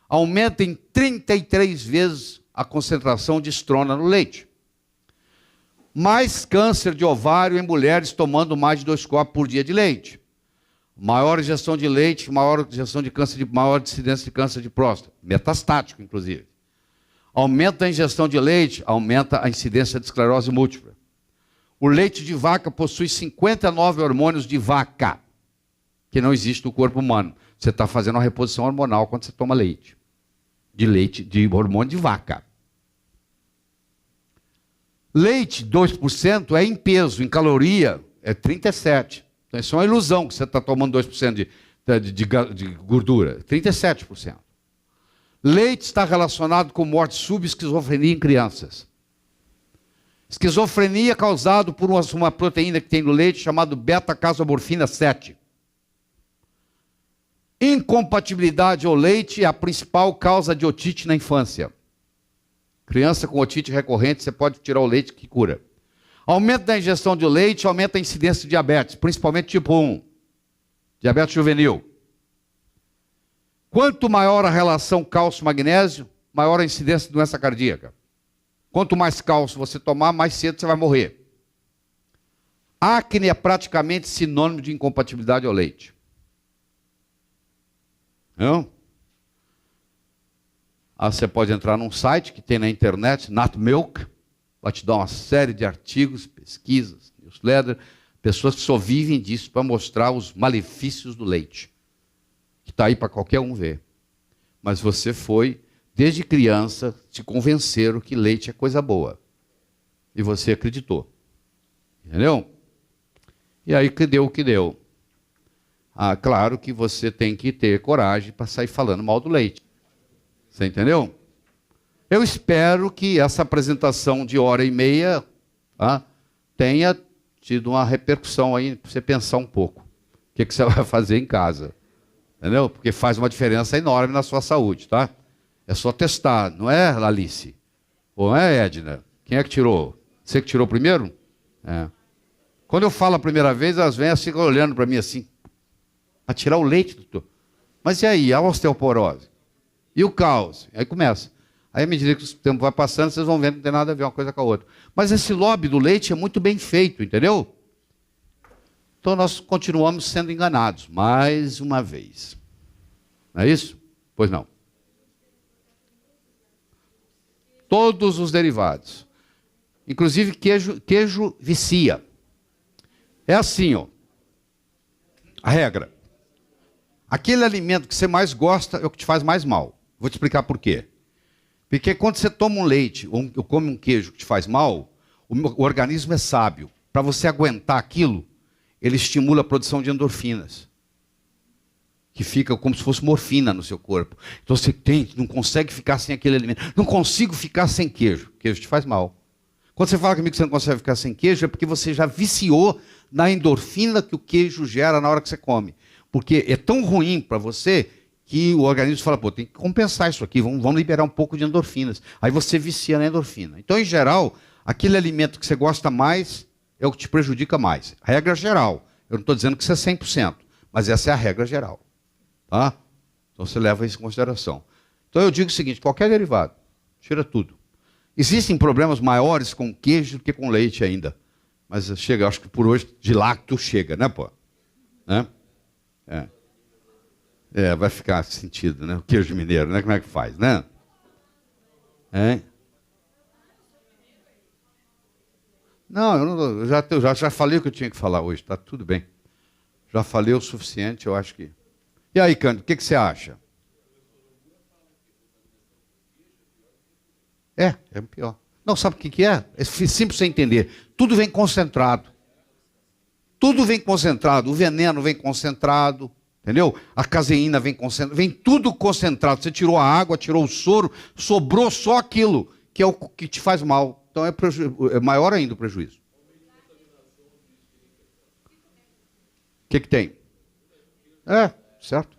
aumenta em 33 vezes a concentração de estrona no leite. Mais câncer de ovário em mulheres tomando mais de 2 copos por dia de leite. Maior ingestão de leite, maior ingestão de câncer, maior incidência de câncer de próstata, metastático, inclusive. Aumenta a ingestão de leite, aumenta a incidência de esclerose múltipla. O leite de vaca possui 59 hormônios de vaca, que não existe no corpo humano. Você está fazendo uma reposição hormonal quando você toma leite. De hormônio de vaca. Leite, 2%, é em peso, em caloria, é 37%. Então, isso é uma ilusão que você está tomando 2% de gordura. 37%. Leite está relacionado com morte súbita e esquizofrenia em crianças. Esquizofrenia é causada por uma proteína que tem no leite chamada beta-casomorfina 7. Incompatibilidade ao leite é a principal causa de otite na infância. Criança com otite recorrente, você pode tirar o leite que cura. Aumento da ingestão de leite aumenta a incidência de diabetes, principalmente tipo 1. Diabetes juvenil. Quanto maior a relação cálcio-magnésio, maior a incidência de doença cardíaca. Quanto mais cálcio você tomar, mais cedo você vai morrer. Acne é praticamente sinônimo de incompatibilidade ao leite. Não? Você pode entrar num site que tem na internet, NatMilk, vai te dar uma série de artigos, pesquisas, newsletter, pessoas que só vivem disso para mostrar os malefícios do leite, que está aí para qualquer um ver. Mas você foi, desde criança, te convenceram que leite é coisa boa. E você acreditou. Entendeu? E aí que deu o que deu. Claro que você tem que ter coragem para sair falando mal do leite. Você entendeu? Eu espero que essa apresentação de 1h30 tenha tido uma repercussão aí para você pensar um pouco. O que você vai fazer em casa. Entendeu? Porque faz uma diferença enorme na sua saúde, tá? É só testar, não é, Alice? Ou não é, Edna? Quem é que tirou? Você que tirou primeiro? É. Quando eu falo a primeira vez, elas vêm assim, olhando para mim assim. A tirar o leite, doutor. Mas e aí, a osteoporose? E o cálcio? Aí começa. Aí, à medida que o tempo vai passando, vocês vão vendo que não tem nada a ver uma coisa com a outra. Mas esse lobby do leite é muito bem feito, entendeu? Então nós continuamos sendo enganados, mais uma vez. Não é isso? Pois não. Todos os derivados. Inclusive queijo vicia. É assim, ó. A regra. Aquele alimento que você mais gosta é o que te faz mais mal. Vou te explicar por quê. Porque quando você toma um leite ou come um queijo que te faz mal, o organismo é sábio. Para você aguentar aquilo, ele estimula a produção de endorfinas, que fica como se fosse morfina no seu corpo. Então você não consegue ficar sem aquele alimento. Não consigo ficar sem queijo. Queijo te faz mal. Quando você fala comigo que você não consegue ficar sem queijo, é porque você já viciou na endorfina que o queijo gera na hora que você come. Porque é tão ruim para você que o organismo fala, pô, tem que compensar isso aqui, vamos liberar um pouco de endorfinas. Aí você vicia na endorfina. Então, em geral, aquele alimento que você gosta mais é o que te prejudica mais. Regra geral. Eu não estou dizendo que isso é 100%, mas essa é a regra geral. Tá? Então você leva isso em consideração. Então eu digo o seguinte, qualquer derivado, tira tudo. Existem problemas maiores com queijo do que com leite ainda. Mas chega, acho que por hoje, de lacto chega, né, pô? Né? Vai ficar sentido, né? O queijo mineiro, né? Como é que faz, né? Não, eu já falei o que eu tinha que falar hoje, está tudo bem. Já falei o suficiente, eu acho que... E aí, Cândido, o que você acha? É pior. Não, sabe o que é? É simples você entender. Tudo vem concentrado. Tudo vem concentrado. O veneno vem concentrado, entendeu? A caseína vem concentrada. Vem tudo concentrado. Você tirou a água, tirou o soro, sobrou só aquilo, que é o que te faz mal. Então é maior ainda o prejuízo. O que tem? Certo?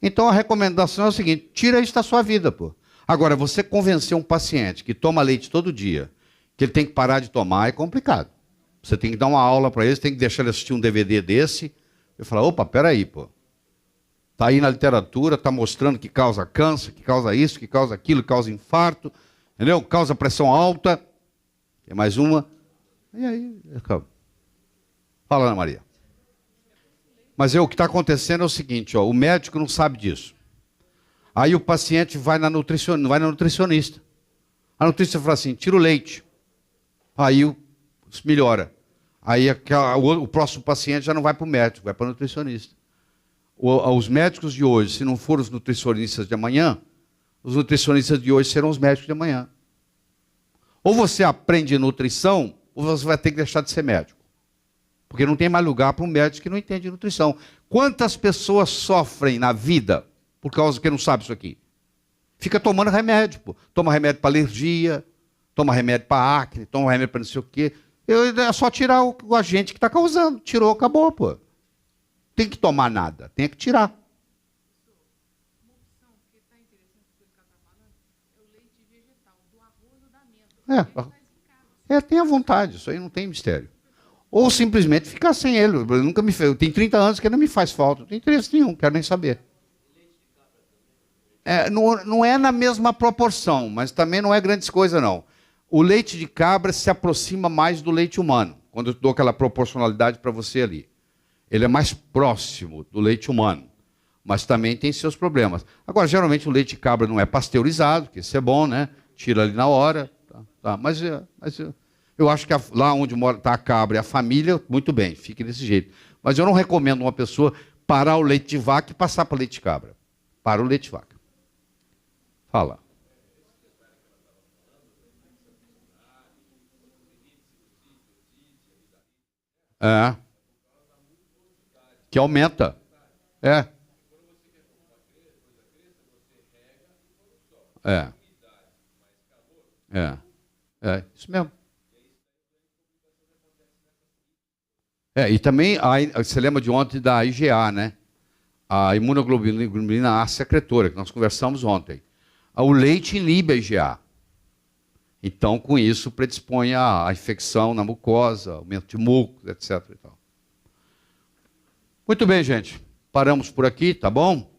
Então a recomendação é o seguinte, tira isso da sua vida, pô. Agora, você convencer um paciente que toma leite todo dia, que ele tem que parar de tomar, é complicado. Você tem que dar uma aula para ele, você tem que deixar ele assistir um DVD desse, e falar, opa, peraí, pô. Está aí na literatura, está mostrando que causa câncer, que causa isso, que causa aquilo, que causa infarto, entendeu? Causa pressão alta. Tem mais uma. E aí, acaba. Fala, Ana Maria. Mas o que está acontecendo é o seguinte, ó, o médico não sabe disso. Aí o paciente vai na nutricionista. A nutricionista fala assim, tira o leite. Aí melhora. Aí o próximo paciente já não vai para o médico, vai para o nutricionista. Os médicos de hoje, se não forem os nutricionistas de amanhã, os nutricionistas de hoje serão os médicos de amanhã. Ou você aprende nutrição, ou você vai ter que deixar de ser médico. Porque não tem mais lugar para um médico que não entende nutrição. Quantas pessoas sofrem na vida por causa que não sabe isso aqui? Fica tomando remédio, pô. Toma remédio para alergia, toma remédio para acne, toma remédio para não sei o quê. É só tirar o agente que está causando. Tirou, acabou, pô. Tem que tomar nada, tem que tirar. Uma opção que está interessante que ele está falando é o leite vegetal, do arroz ou da amêndoa. Tenha vontade, isso aí não tem mistério. Ou simplesmente ficar sem ele. Eu nunca me fez. Tem 30 anos que ele não me faz falta. Não tem interesse nenhum, quero nem saber. Não é na mesma proporção, mas também não é grandes coisa, não. O leite de cabra se aproxima mais do leite humano, quando eu dou aquela proporcionalidade para você ali. Ele é mais próximo do leite humano, mas também tem seus problemas. Agora, geralmente o leite de cabra não é pasteurizado, que isso é bom, né? Tira ali na hora. Tá. Mas eu acho que lá onde está a cabra e a família, muito bem, fique desse jeito. Mas eu não recomendo uma pessoa parar o leite de vaca e passar para o leite de cabra. Para o leite de vaca. Fala. É. Que aumenta. É. É. É. Isso mesmo. E também, você lembra de ontem da IgA, né? A imunoglobulina A secretora, que nós conversamos ontem. O leite inibe a IgA. Então, com isso, predispõe a infecção na mucosa, aumento de muco, etc. E tal. Muito bem, gente. Paramos por aqui, tá bom?